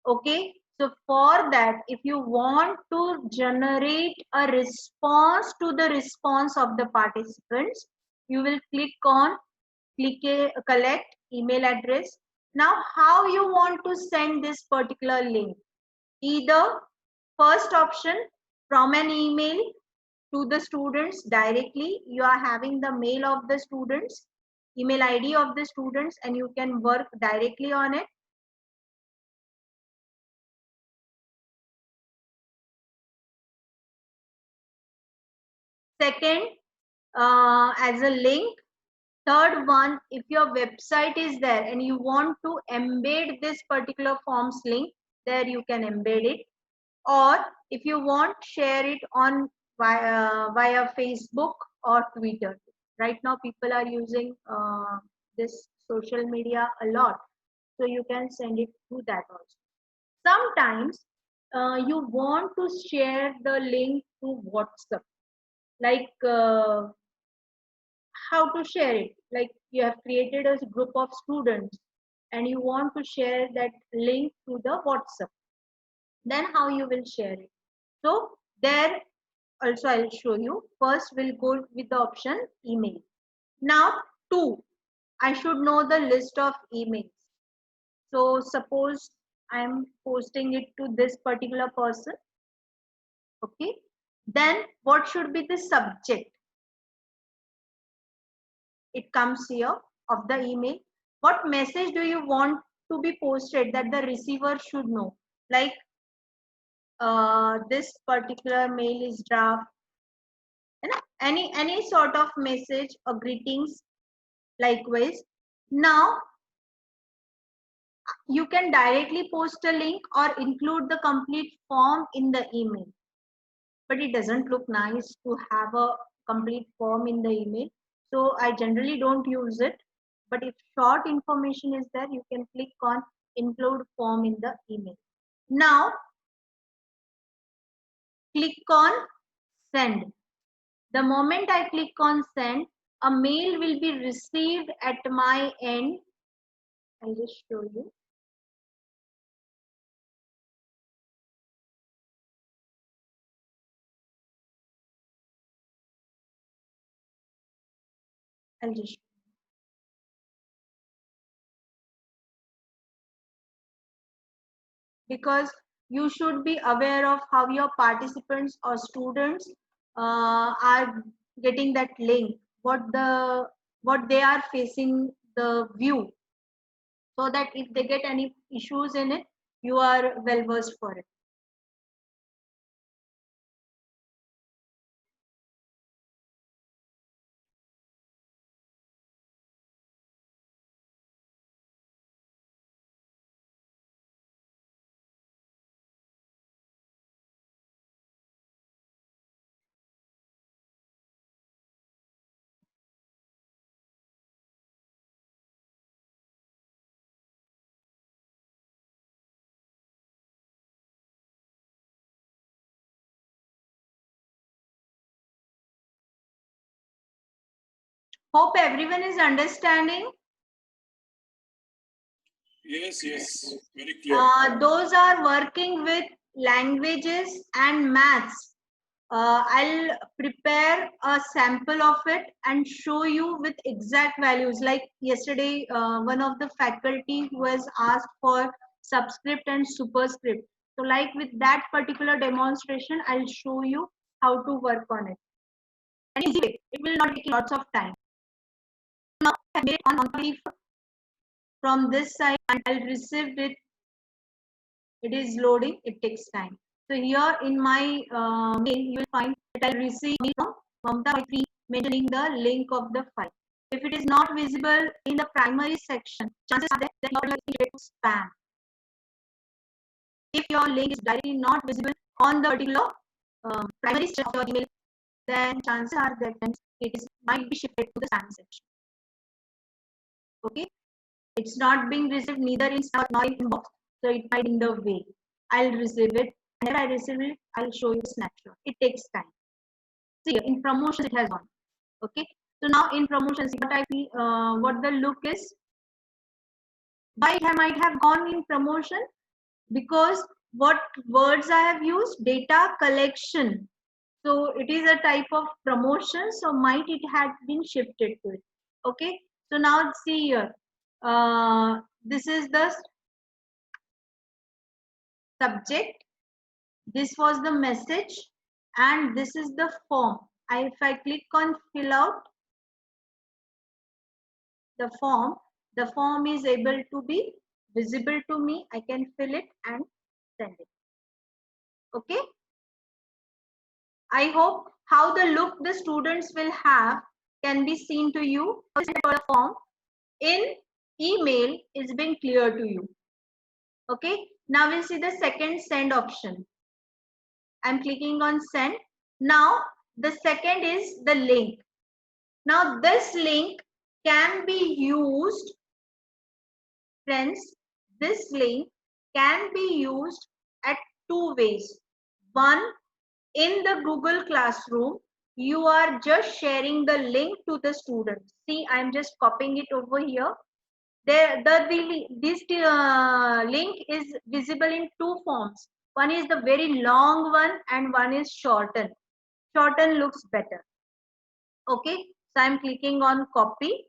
Okay, so for that, if you want to generate a response to the response of the participants, you will click on collect email address. Now, how you want to send this particular link? Either first option, from an email to the students directly. You are having the mail of the students, email ID of the students, and you can work directly on it. Second, as a link. Third one, if your website is there and you want to embed this particular forms link, there you can embed it. Or if you want, share it on via Facebook or Twitter. Right now, people are using this social media a lot, so you can send it through that also. Sometimes you want to share the link to WhatsApp, like how to share it. Like you have created a group of students and you want to share that link to the WhatsApp. Then how you will share it? So there also I'll show you. First we'll go with the option email. Now I should know the list of emails. So suppose I'm posting it to this particular person. Okay. Then what should be the subject? It comes here of the email. What message do you want to be posted that the receiver should know? Like this particular mail is draft. Any sort of message or greetings. Likewise, now you can directly post a link or include the complete form in the email. But it doesn't look nice to have a complete form in the email. So I generally don't use it. But if short information is there, you can click on include form in the email. Now, click on send. The moment I click on send, a mail will be received at my end. I'll just show you. I'll just because you should be aware of how your participants or students are getting that link, what they are facing the view, so that if they get any issues in it, you are well versed for it. Hope everyone is understanding. Yes, very clear. Those are working with languages and maths. I'll prepare a sample of it and show you with exact values. Like yesterday, one of the faculty who has asked for subscript and superscript. So like with that particular demonstration, I'll show you how to work on it. And easy way. It will not take lots of time. Now I have made it on from this side and I'll receive it. It is loading. It takes time. So here in my mail, you will find that I receive from Mamta Maitri mentioning the link of the file. If it is not visible in the primary section, chances are that you are likely to spam. If your link is directly not visible on the particular primary section of your email, then chances are that it might be shifted to the spam section. Okay, it's not being received neither in spam nor in inbox, so it might in the way. I'll receive it. Whenever I receive it, I'll show you the snapshot. It takes time. See, in promotions it has gone. Okay, so now in promotions, what the look is. Why it might have gone in promotion? Because what words I have used? Data collection. So it is a type of promotion, so might it had been shifted to it. Okay, so now see here. This is the subject, this was the message, and this is the form. If I click on fill out the form is able to be visible to me. I can fill it and send it. Okay, I hope how the look the students will have can be seen to you. The form in email is being clear to you. Okay, now we'll see the second send option. I'm clicking on send. Now the second is the link. Now this link can be used, friends, this link can be used at two ways. One, in the Google Classroom, you are just sharing the link to the students. See, I'm just copying it over here. This link is visible in two forms. One is the very long one and one is shorten. Shorten looks better. Okay, so I'm clicking on copy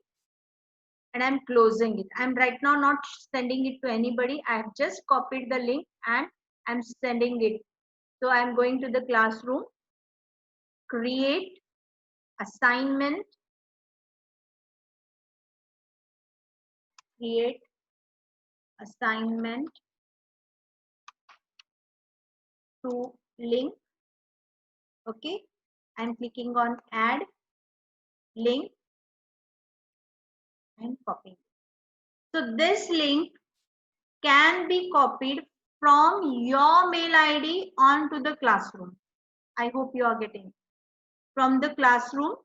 and I'm closing it. I'm right now not sending it to anybody. I have just copied the link and I'm sending it. So I'm going to the classroom, create assignment, create assignment to link. Okay, I'm clicking on add link and copying. So this link can be copied from your mail ID onto the classroom. I hope you are getting it. From the classroom,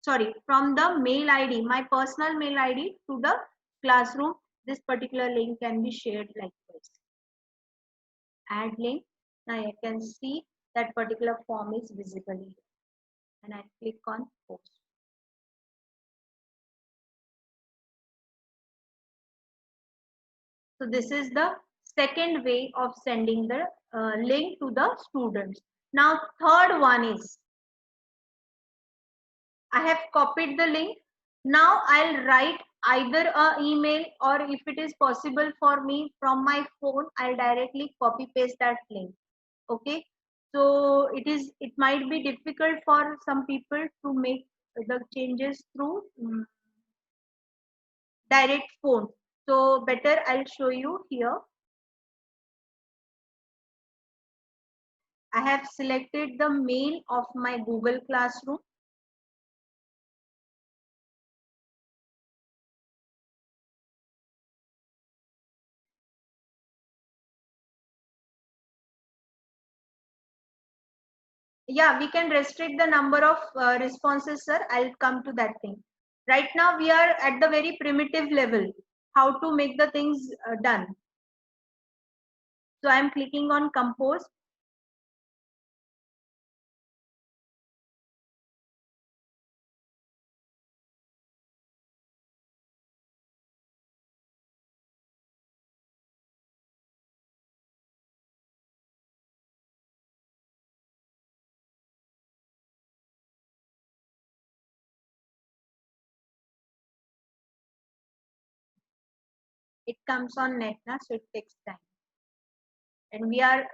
sorry, from the mail ID, my personal mail ID to the classroom, this particular link can be shared like this. Add link. Now I can see that particular form is visible here. And I click on post. So this is the second way of sending the link to the students. Now third one is, I have copied the link. Now I'll write either an email, or if it is possible for me from my phone, I'll directly copy paste that link. Okay, so it might be difficult for some people to make the changes through direct phone. So better I'll show you here. I have selected the mail of my Google Classroom. Yeah, we can restrict the number of responses, sir. I'll come to that thing. Right now we are at the very primitive level, how to make the things done. So I'm clicking on compose. It comes on NetNA, so it takes time. And we are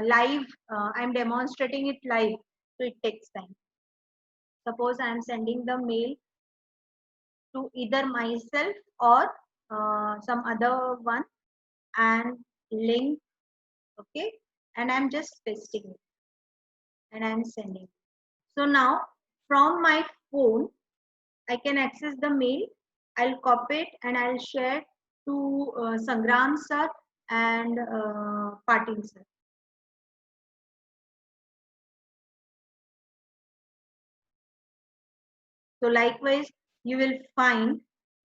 live. I'm demonstrating it live, so it takes time. Suppose I'm sending the mail to either myself or some other one, and link. Okay, and I'm just pasting it and I'm sending. So now from my phone, I can access the mail. I'll copy it and I'll share to Sangram sir and Patil sir. So likewise, you will find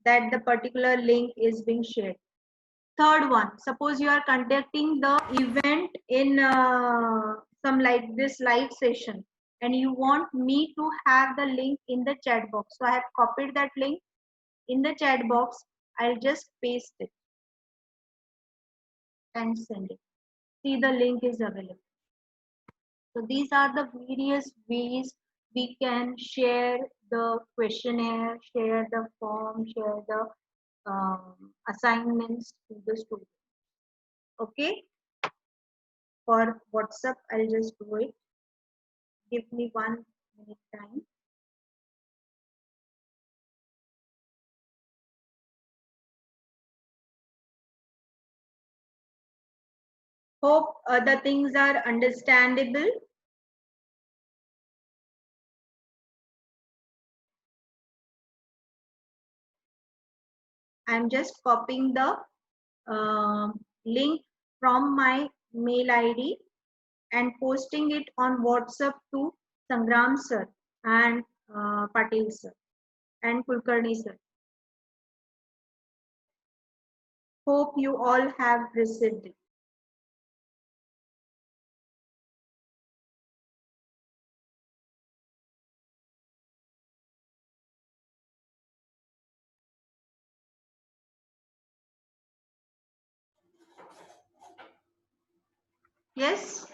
that the particular link is being shared. Third one, suppose you are conducting the event in some like this live session and you want me to have the link in the chat box. So I have copied that link in the chat box. I'll just paste it and send it. See, the link is available. So these are the various ways we can share the questionnaire, share the form, share the assignments to the student. Okay. For WhatsApp, I'll just do it. Give me 1 minute time. Hope the things are understandable. I'm just copying the link from my mail ID and posting it on WhatsApp to Sangram sir and Patel sir and Kulkarni sir. Hope you all have received it. Yes?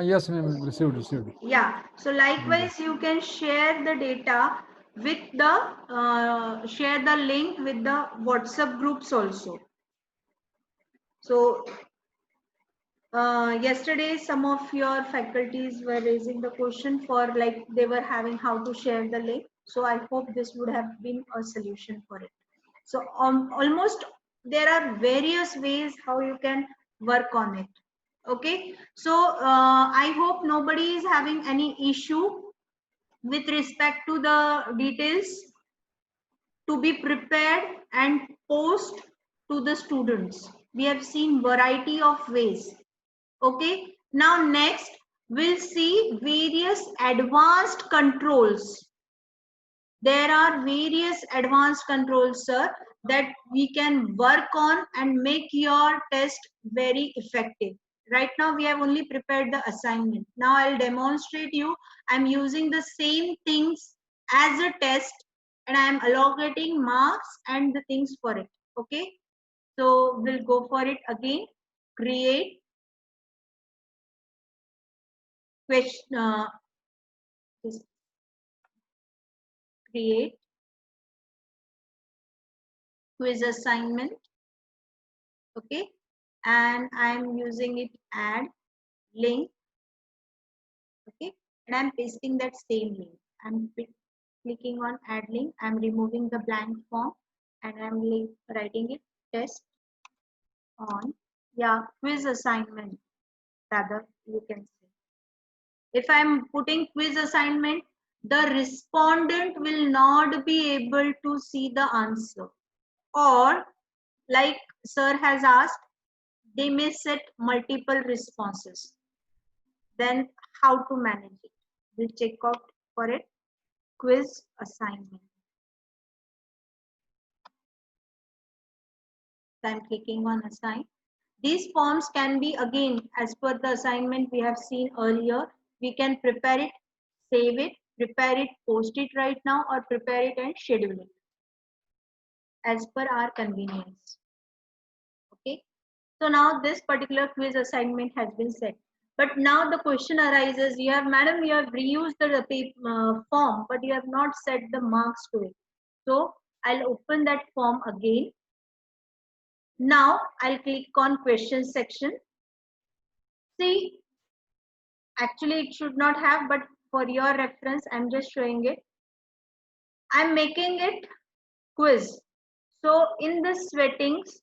Yes, ma'am, received. Yeah. So likewise, you can share the data with the, share the link with the WhatsApp groups also. So yesterday, some of your faculties were raising the question for like they were having how to share the link. So I hope this would have been a solution for it. So almost there are various ways how you can work on it. Okay. So I hope nobody is having any issue with respect to the details to be prepared and post to the students. We have seen variety of ways. Okay, now next we'll see various advanced controls. There are various advanced controls, sir, that we can work on and make your test very effective. Right now we have only prepared the assignment. Now I'll demonstrate you. I'm using the same things as a test and I'm allocating marks and the things for it. Okay, so we'll go for it again. Create question, just create quiz assignment. Okay, and I'm using it add link. Okay, and I'm pasting that same link. I'm clicking on add link. I'm removing the blank form and I'm writing it test on, yeah, quiz assignment rather you can say. If I'm putting quiz assignment, the respondent will not be able to see the answer, or like sir has asked, they may set multiple responses. Then how to manage it? We'll check out for it. Quiz assignment. So I'm clicking on assign. These forms can be again as per the assignment we have seen earlier. We can prepare it, save it, prepare it, post it right now, or prepare it and schedule it as per our convenience. Okay. So now this particular quiz assignment has been set. But now the question arises, you have, madam, you have reused the form, but you have not set the marks to it. So I'll open that form again. Now I'll click on question section. See, actually it should not have, but for your reference, I'm just showing it. I'm making it quiz. So in the settings,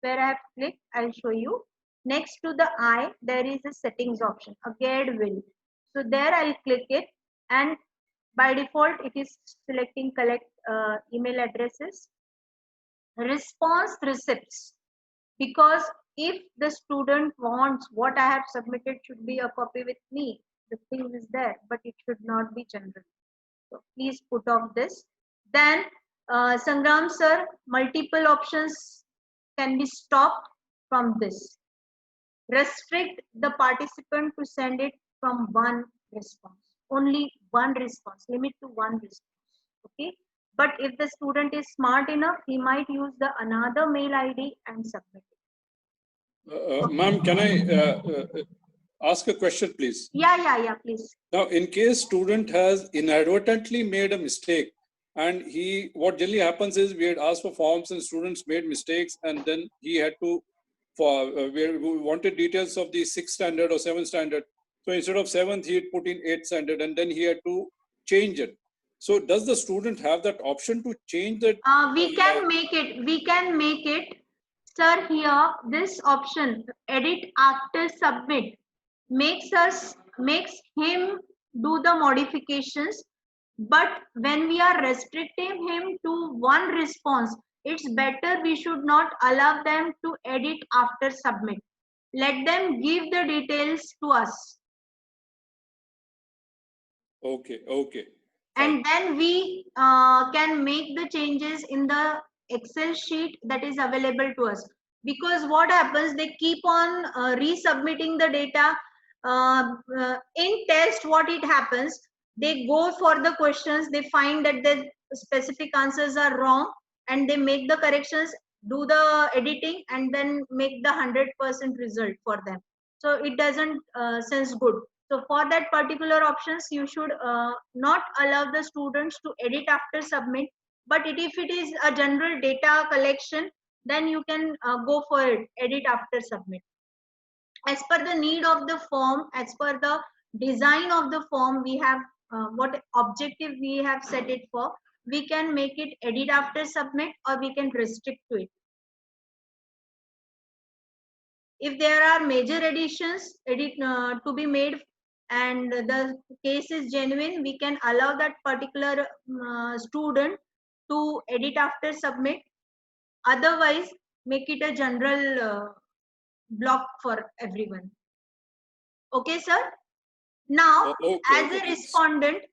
where I have clicked, I'll show you. Next to the I, there is a settings option, a guide will. So there I'll click it, and by default, it is selecting collect email addresses, response receipts. Because if the student wants what I have submitted should be a copy with me, the thing is there, but it should not be general. So please put off this. Then Sangram sir, multiple options can be stopped from this. Restrict the participant to send it from one response. Only one response. Limit to one response. Okay. But if the student is smart enough, he might use the another mail ID and submit it. Ma'am, can I ask a question, please? Yeah, please. Now, in case student has inadvertently made a mistake, and what generally happens is we had asked for forms and students made mistakes, and then he had to, we wanted details of the 6th standard or 7th standard. So instead of 7th, he had put in 8th standard, and then he had to change it. So does the student have that option to change that? We can make it, sir. Here, this option, edit after submit, makes him do the modifications. But when we are restricting him to one response, it's better we should not allow them to edit after submit. Let them give the details to us. Okay. And then we can make the changes in the Excel sheet that is available to us. Because what happens, they keep on resubmitting the data. In test, what it happens, they go for the questions, they find that the specific answers are wrong, and they make the corrections, do the editing, and then make the 100% result for them. So it doesn't sense good. So for that particular options, you should not allow the students to edit after submit. But if it is a general data collection, then you can go for it, edit after submit. As per the need of the form, as per the design of the form, we have what objective we have set it for. We can make it edit after submit, or we can restrict to it. If there are major additions to be made, and the case is genuine, we can allow that particular student to edit after submit. Otherwise, make it a general block for everyone. Okay, sir. Now, as a respondent,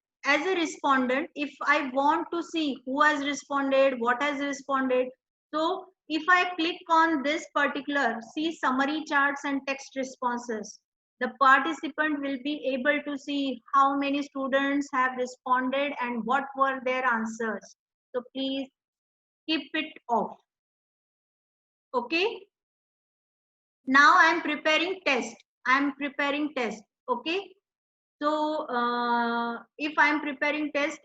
if I want to see who has responded, what has responded, so if I click on this particular, see summary charts and text responses, the participant will be able to see how many students have responded and what were their answers. So please keep it off. Okay. Now I'm preparing test. Okay. So if I'm preparing test,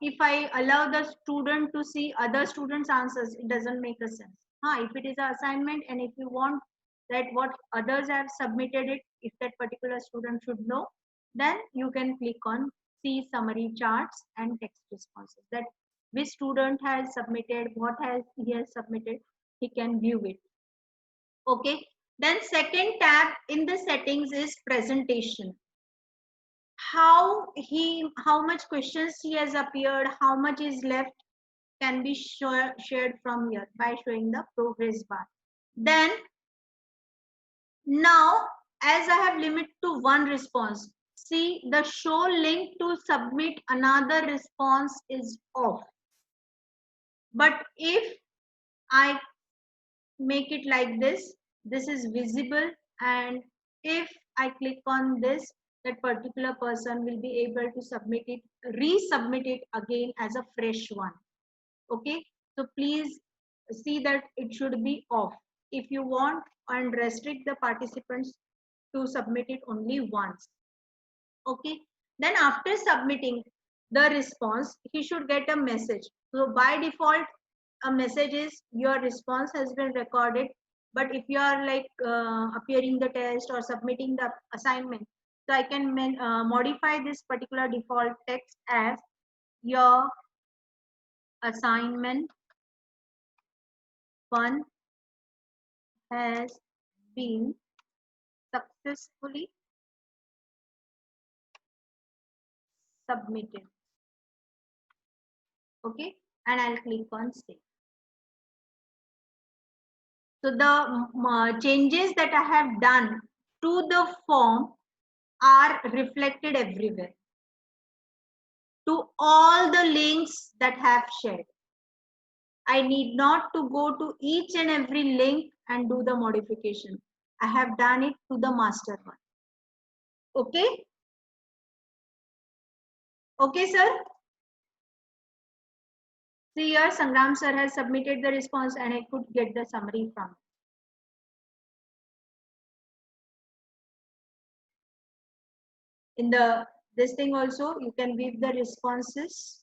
if I allow the student to see other students' answers, it doesn't make a sense. If it is an assignment, and if you want that what others have submitted it, if that particular student should know, then you can click on see summary charts and text responses. That which student has submitted, what he has submitted, he can view it. Okay. Then second tab in the settings is presentation. How much questions he has appeared, how much is left, can be shared from here by showing the progress bar. Then now, as I have limit to one response, see the show link to submit another response is off. But if I make it like this is visible, and if I click on this, that particular person will be able to submit it, resubmit it again as a fresh one. Okay, so please see that it should be off if you want, and restrict the participants to submit it only once. Okay, then after submitting the response, he should get a message. So by default, a message is your response has been recorded. But if you are like appearing the test or submitting the assignment, so I can modify this particular default text as your assignment 1 has been successfully submitted. Okay, and I'll click on save. So the changes that I have done to the form are reflected everywhere. to all the links that have shared. I need not to go to each and every link and do the modification. I have done it to the master one. Okay? Okay, sir? See here, Sangram sir has submitted the response and I could get the summary from it. In this thing also, you can view the responses.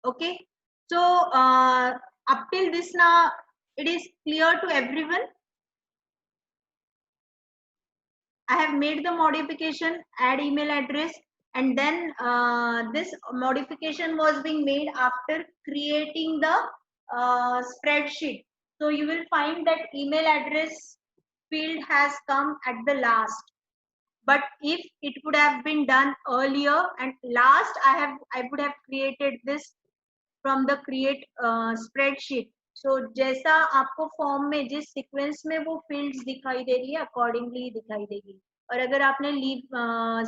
Okay, so up till this now, it is clear to everyone. I have made the modification, add email address, and then this modification was being made after creating the spreadsheet. So you will find that email address field has come at the last. But if it would have been done earlier and last, I would have created this from the create spreadsheet. So जैसा आपको form में जिस sequence में वो fields दिखाई दे रही है accordingly दिखाई देगी. और अगर आपने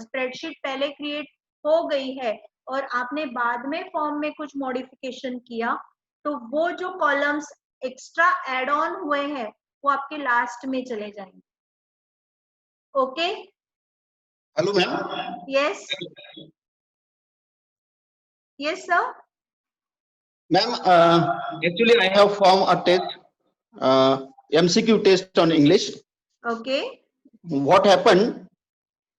स्प्रेडशीट पहले क्रिएट हो गई है और आपने बाद में फॉर्म में कुछ मॉडिफिकेशन किया तो वो जो कॉलम्स एक्स्ट्रा एड ऑन हुए हैं वो आपके लास्ट में चले जाएंगे. Okay? Hello ma'am. Yes yes sir. Ma'am, actually I have formed a test, MCQ test on English. Okay. What happened?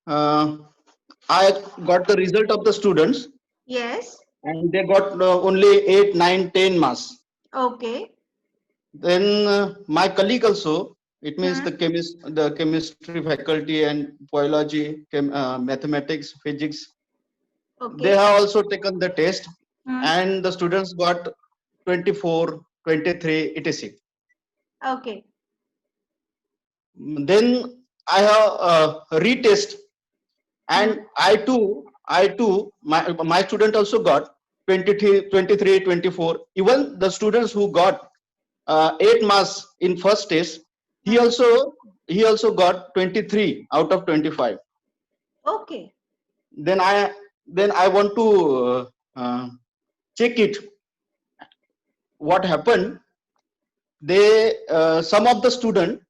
I got the result of the students. Yes. And they got only 8, 9, 10 marks. Okay. Then my colleague also, it means the chemistry faculty and biology, mathematics, physics. Okay. They have also taken the test. And the students got 24, 23, etc. Okay. Then I have retest, and I too, my student also got 23, 24. Even the students who got 8 marks in first test, he also got 23 out of 25. Okay. Then I want to check it. What happened? They some of the student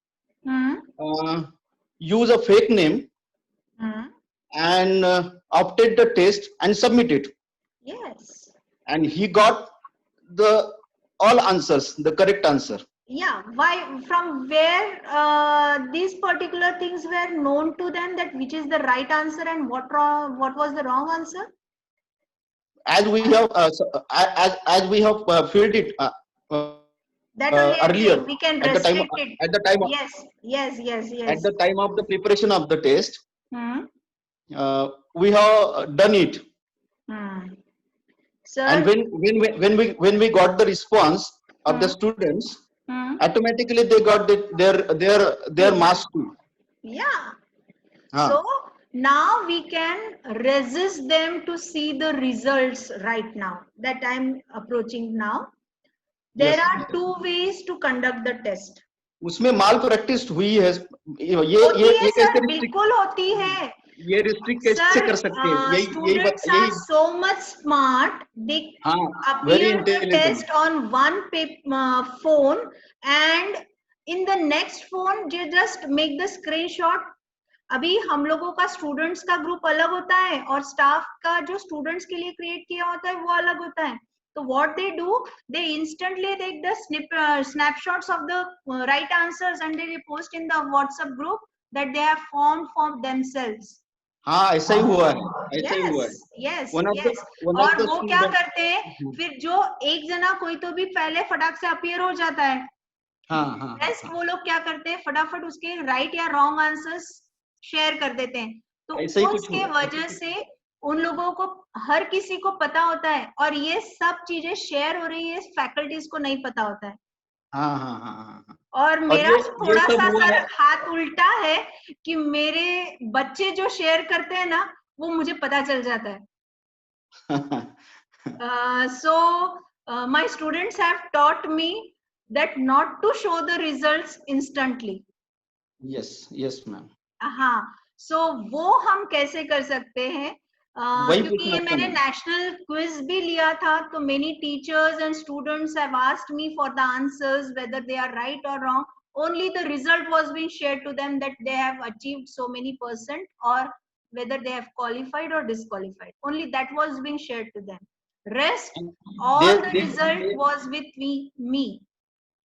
use a fake name and opted the test and submitted. Yes. And he got all answers, the correct answer. Yeah. Why? From where these particular things were known to them, that which is the right answer and what was the wrong answer? As we have filled it that only earlier, we can at the time, restrict it. at the time, Yes. at the time of the preparation of the test, we have done it. Sir, and when we got the response of the students, automatically they got their marks too. Yeah. So now we can resist them to see the results right now that I'm approaching now. There are 2 ways to conduct the test. उसमें माल practice हुई है. ये sir बिल्कुल होती है. ये restrict कैसे कर सकते हैं? Students are so much smart. They appear to test on one phone, and in the next phone they just make the screenshot. अभी हम लोगों का स्टूडेंट्स का ग्रुप अलग होता है और स्टाफ का जो स्टूडेंट्स के लिए क्रिएट किया होता है वो अलग होता है. So what they do, they instantly take the snapshots of the right answers and they post in the WhatsApp group that they have formed for themselves. हाँ, ऐसा ही हुआ है. ऐसा ही हुआ है. Yes. और वो क्या करते हैं, फिर जो एक जना कोई तो भी पहले फटाक से अपीयर हो जाता है. नेक्स्ट वो लोग क्या करते हैं, फटाफट उसके राइट या रॉन्ग आंसर्स शेयर कर देते हैं. तो उसके वजह से उन लोगों को, हर किसी को पता होता है और ये सब चीजें शेयर हो रही है, फैकल्टीज को नहीं पता होता है. और मेरा थोड़ा सा सर हाथ उल्टा है कि मेरे बच्चे जो शेयर करते हैं ना वो मुझे पता चल जाता है. So my students have taught me that not to show the results instantly. yes ma'am. हाँ, सो वो हम कैसे कर सकते हैं? वही क्योंकि पूछना ये था मैंने मैम। नेशनल क्विज भी लिया था, तो many teachers and students have asked me for the answers whether they are right और wrong. Only the result was being shared to them that they have achieved so many percent or whether they have qualified or disqualified. Only that was being shared to them. Rest, all the result was with me.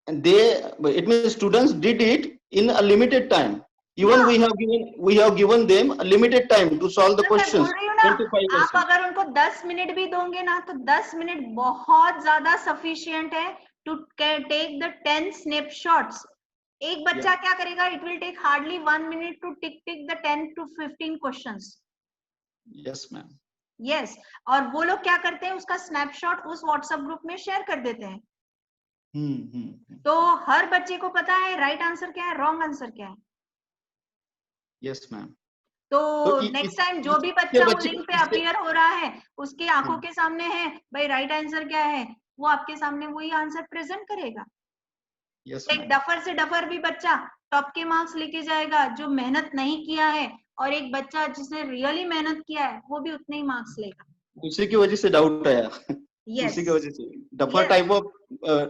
And it means students did it in a limited time. Even Yeah. we have given them a limited time to solve the मैं बोल questions. रही हूँ ना, 25%. आप अगर उनको 10 minute भी दोगे ना, तो 10 मिनट बहुत ज्यादा सफिशिएंट है टू टेक द 10 स्नैपशॉट्स. एक बच्चा क्या करेगा? It will take hardly 1 minute to tick the 10 to 15 questions. Yes ma'am. Yes, और वो लोग क्या करते हैं, उसका स्नैपशॉट उस व्हाट्सएप ग्रुप में शेयर कर देते हैं. तो हर बच्चे को पता है राइट आंसर क्या है, रॉन्ग आंसर क्या है. Yes ma'am. तो तो नेक्स्ट टाइम जो भी बच्चा वो लिंक पे इससे अपीयर हो रहा है, उसकी आंखों के सामने है भाई राइट आंसर क्या है, वो आपके सामने वही आंसर प्रेजेंट करेगा. yes एक ma'am. डफर से डफर भी बच्चा टॉप के मार्क्स लेके जाएगा जो मेहनत नहीं किया है, और एक बच्चा जिसने रियली मेहनत किया है वो भी उतने ही मार्क्स लेगा. उसी की वजह से डाउट आया. यस, उसी की वजह से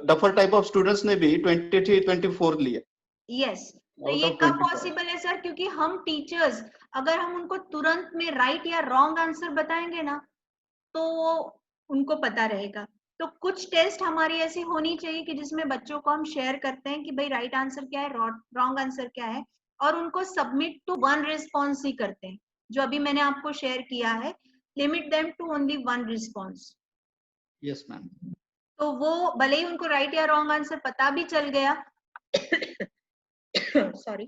डफर टाइप ऑफ स्टूडेंट्स ने भी 23 24 लिए. यस. तो Out ये of कब 25. पॉसिबल है सर? क्योंकि हम टीचर्स अगर हम उनको तुरंत में राइट या रॉन्ग आंसर बताएंगे ना, तो वो उनको पता रहेगा. तो कुछ टेस्ट हमारी ऐसी होनी चाहिए कि जिसमें बच्चों को हम शेयर करते हैं कि भाई राइट आंसर क्या है, रॉन्ग आंसर क्या है, और उनको सबमिट टू वन रिस्पॉन्स ही करते हैं. जो अभी मैंने आपको शेयर किया है, limit them to only one response. Yes ma'am. तो वो भले ही उनको राइट या रॉन्ग आंसर पता भी चल गया सॉरी,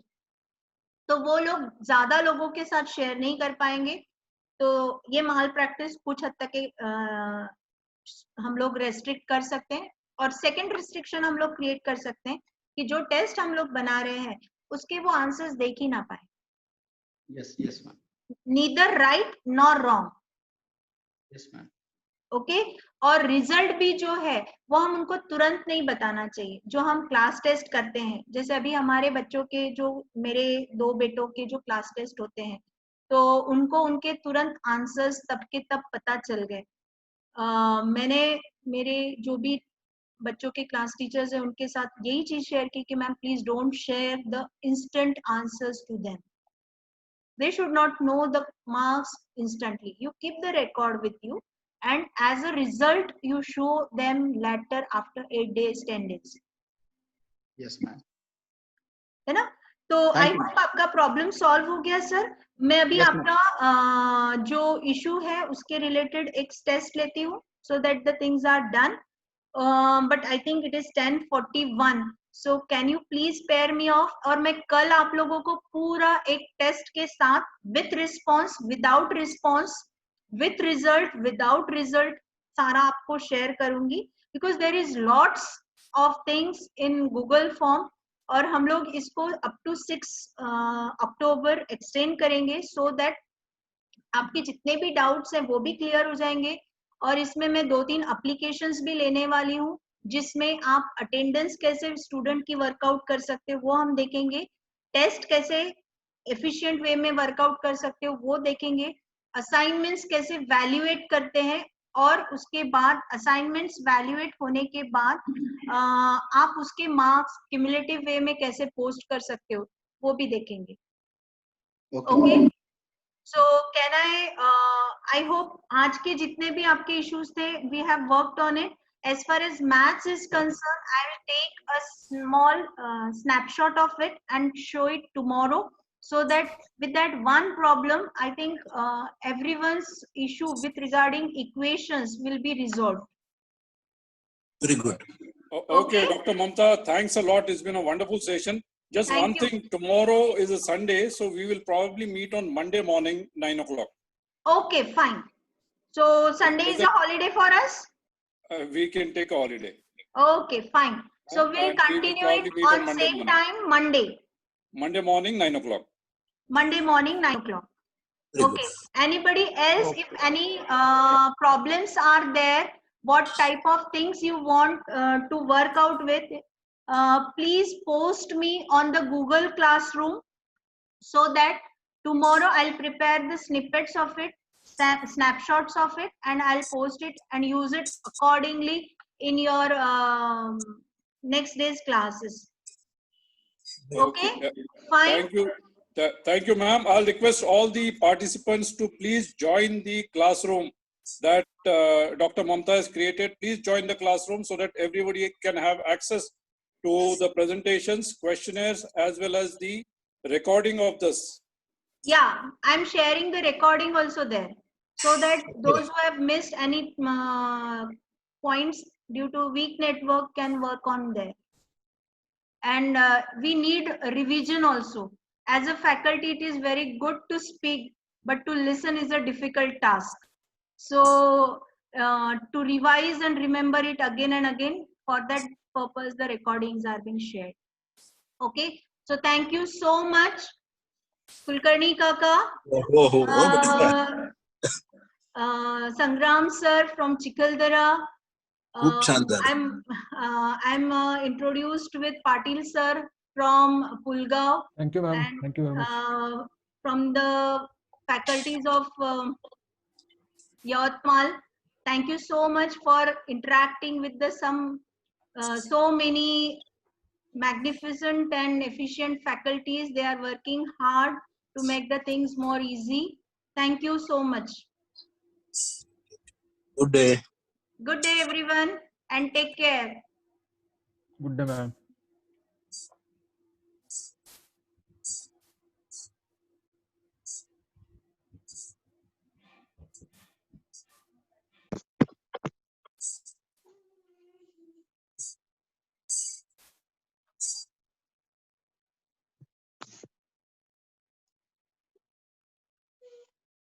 तो वो लोग ज्यादा लोगों के साथ शेयर नहीं कर पाएंगे. तो ये माल प्रैक्टिस कुछ हद तक हम लोग रेस्ट्रिक्ट कर सकते हैं. और सेकंड रिस्ट्रिक्शन हम लोग क्रिएट कर सकते हैं कि जो टेस्ट हम लोग बना रहे हैं उसके वो आंसर्स देख ही ना पाए. Yes ma'am. Neither right nor wrong. Yes ma'am. Okay. और रिजल्ट भी जो है वो हम उनको तुरंत नहीं बताना चाहिए. जो हम क्लास टेस्ट करते हैं, जैसे अभी हमारे बच्चों के, जो मेरे 2 बेटों के जो क्लास टेस्ट होते हैं, तो उनको उनके तुरंत आंसर्स तब के तब पता चल गए. मैंने मेरे जो भी बच्चों के क्लास टीचर्स हैं उनके साथ यही चीज शेयर की कि ma'am please don't share the instant answers to them. They should not know the marks instantly. You keep the record with you, and as a result you show them later after 8 days 10 days. Yes ma'am. है ना? तो I hope आपका problem solve हो गया sir. मैं अभी Yes, आपका जो इशू है उसके रिलेटेड एक टेस्ट लेती हूँ, so that the things are done. But I think it is 10:41. So can you please pair me off? और मैं कल आप लोगों को पूरा एक टेस्ट के साथ with response, without response, with result, without result सारा आपको शेयर करूंगी, because there is lots of things in Google form. और हम लोग इसको अप टू 6 अक्टूबर एक्सटेंड करेंगे, so that आपके जितने भी डाउट्स हैं वो भी क्लियर हो जाएंगे. और इसमें मैं 2-3 एप्लीकेशंस भी लेने वाली हूँ, जिसमें आप अटेंडेंस कैसे स्टूडेंट की वर्कआउट कर सकते हो वो हम देखेंगे, टेस्ट कैसे एफिशिएंट वे में वर्कआउट कर सकते हो वो देखेंगे, असाइनमेंट्स कैसे वैल्यूएट करते हैं, और उसके बाद असाइनमेंट्स वैल्यूएट होने के बाद आप उसके मार्क्स क्यूमुलेटिव वे में कैसे पोस्ट कर सकते हो वो भी देखेंगे. Okay. So can I hope आज के जितने भी आपके issues थे, we have worked on it. As far as maths is concerned, I will take a small snapshot of it and show it tomorrow, so that with that one problem, I think everyone's issue with regarding equations will be resolved. Very good. Okay, Dr. Mamta, thanks a lot. It's been a wonderful session. Just Thank one you. thing, tomorrow is a Sunday, so we will probably meet on Monday morning, 9 o'clock. Okay, fine. So Sunday is a holiday for us? We can take a holiday. Okay, fine. So we'll And we will continue probably it meet on on Monday same morning. time, Monday. Monday morning, 9 o'clock. Monday morning, 9 o'clock. Very Okay. good. Anybody else, if any problems are there, what type of things you want to work out with, please post me on the Google Classroom, so that tomorrow I'll prepare the snippets of it, snapshots of it, and I'll post it and use it accordingly in your next day's classes. Okay, Yeah. fine. Thank you. Thank you, ma'am. I'll request all the participants to please join the classroom that Dr. Mamta has created. Please join the classroom so that everybody can have access to the presentations, questionnaires, as well as the recording of this. Yeah, I'm sharing the recording also there, so that those who have missed any points due to weak network can work on there. And we need revision also. As a faculty, it is very good to speak, but to listen is a difficult task. So to revise and remember it again and again, for that purpose, the recordings are being shared. Okay, so thank you so much, Kulkarni Kaka, Sangram sir from Chikaldara. खूप छान झालं. I'm introduced with Patil sir from Pulgaon. Thank you, ma'am. And Thank you very much. from the faculties of Yavatmal. Thank you so much for interacting with the so many magnificent and efficient faculties. They are working hard to make the things more easy. Thank you so much. Good day. Good day, everyone, and take care. Good day, ma'am.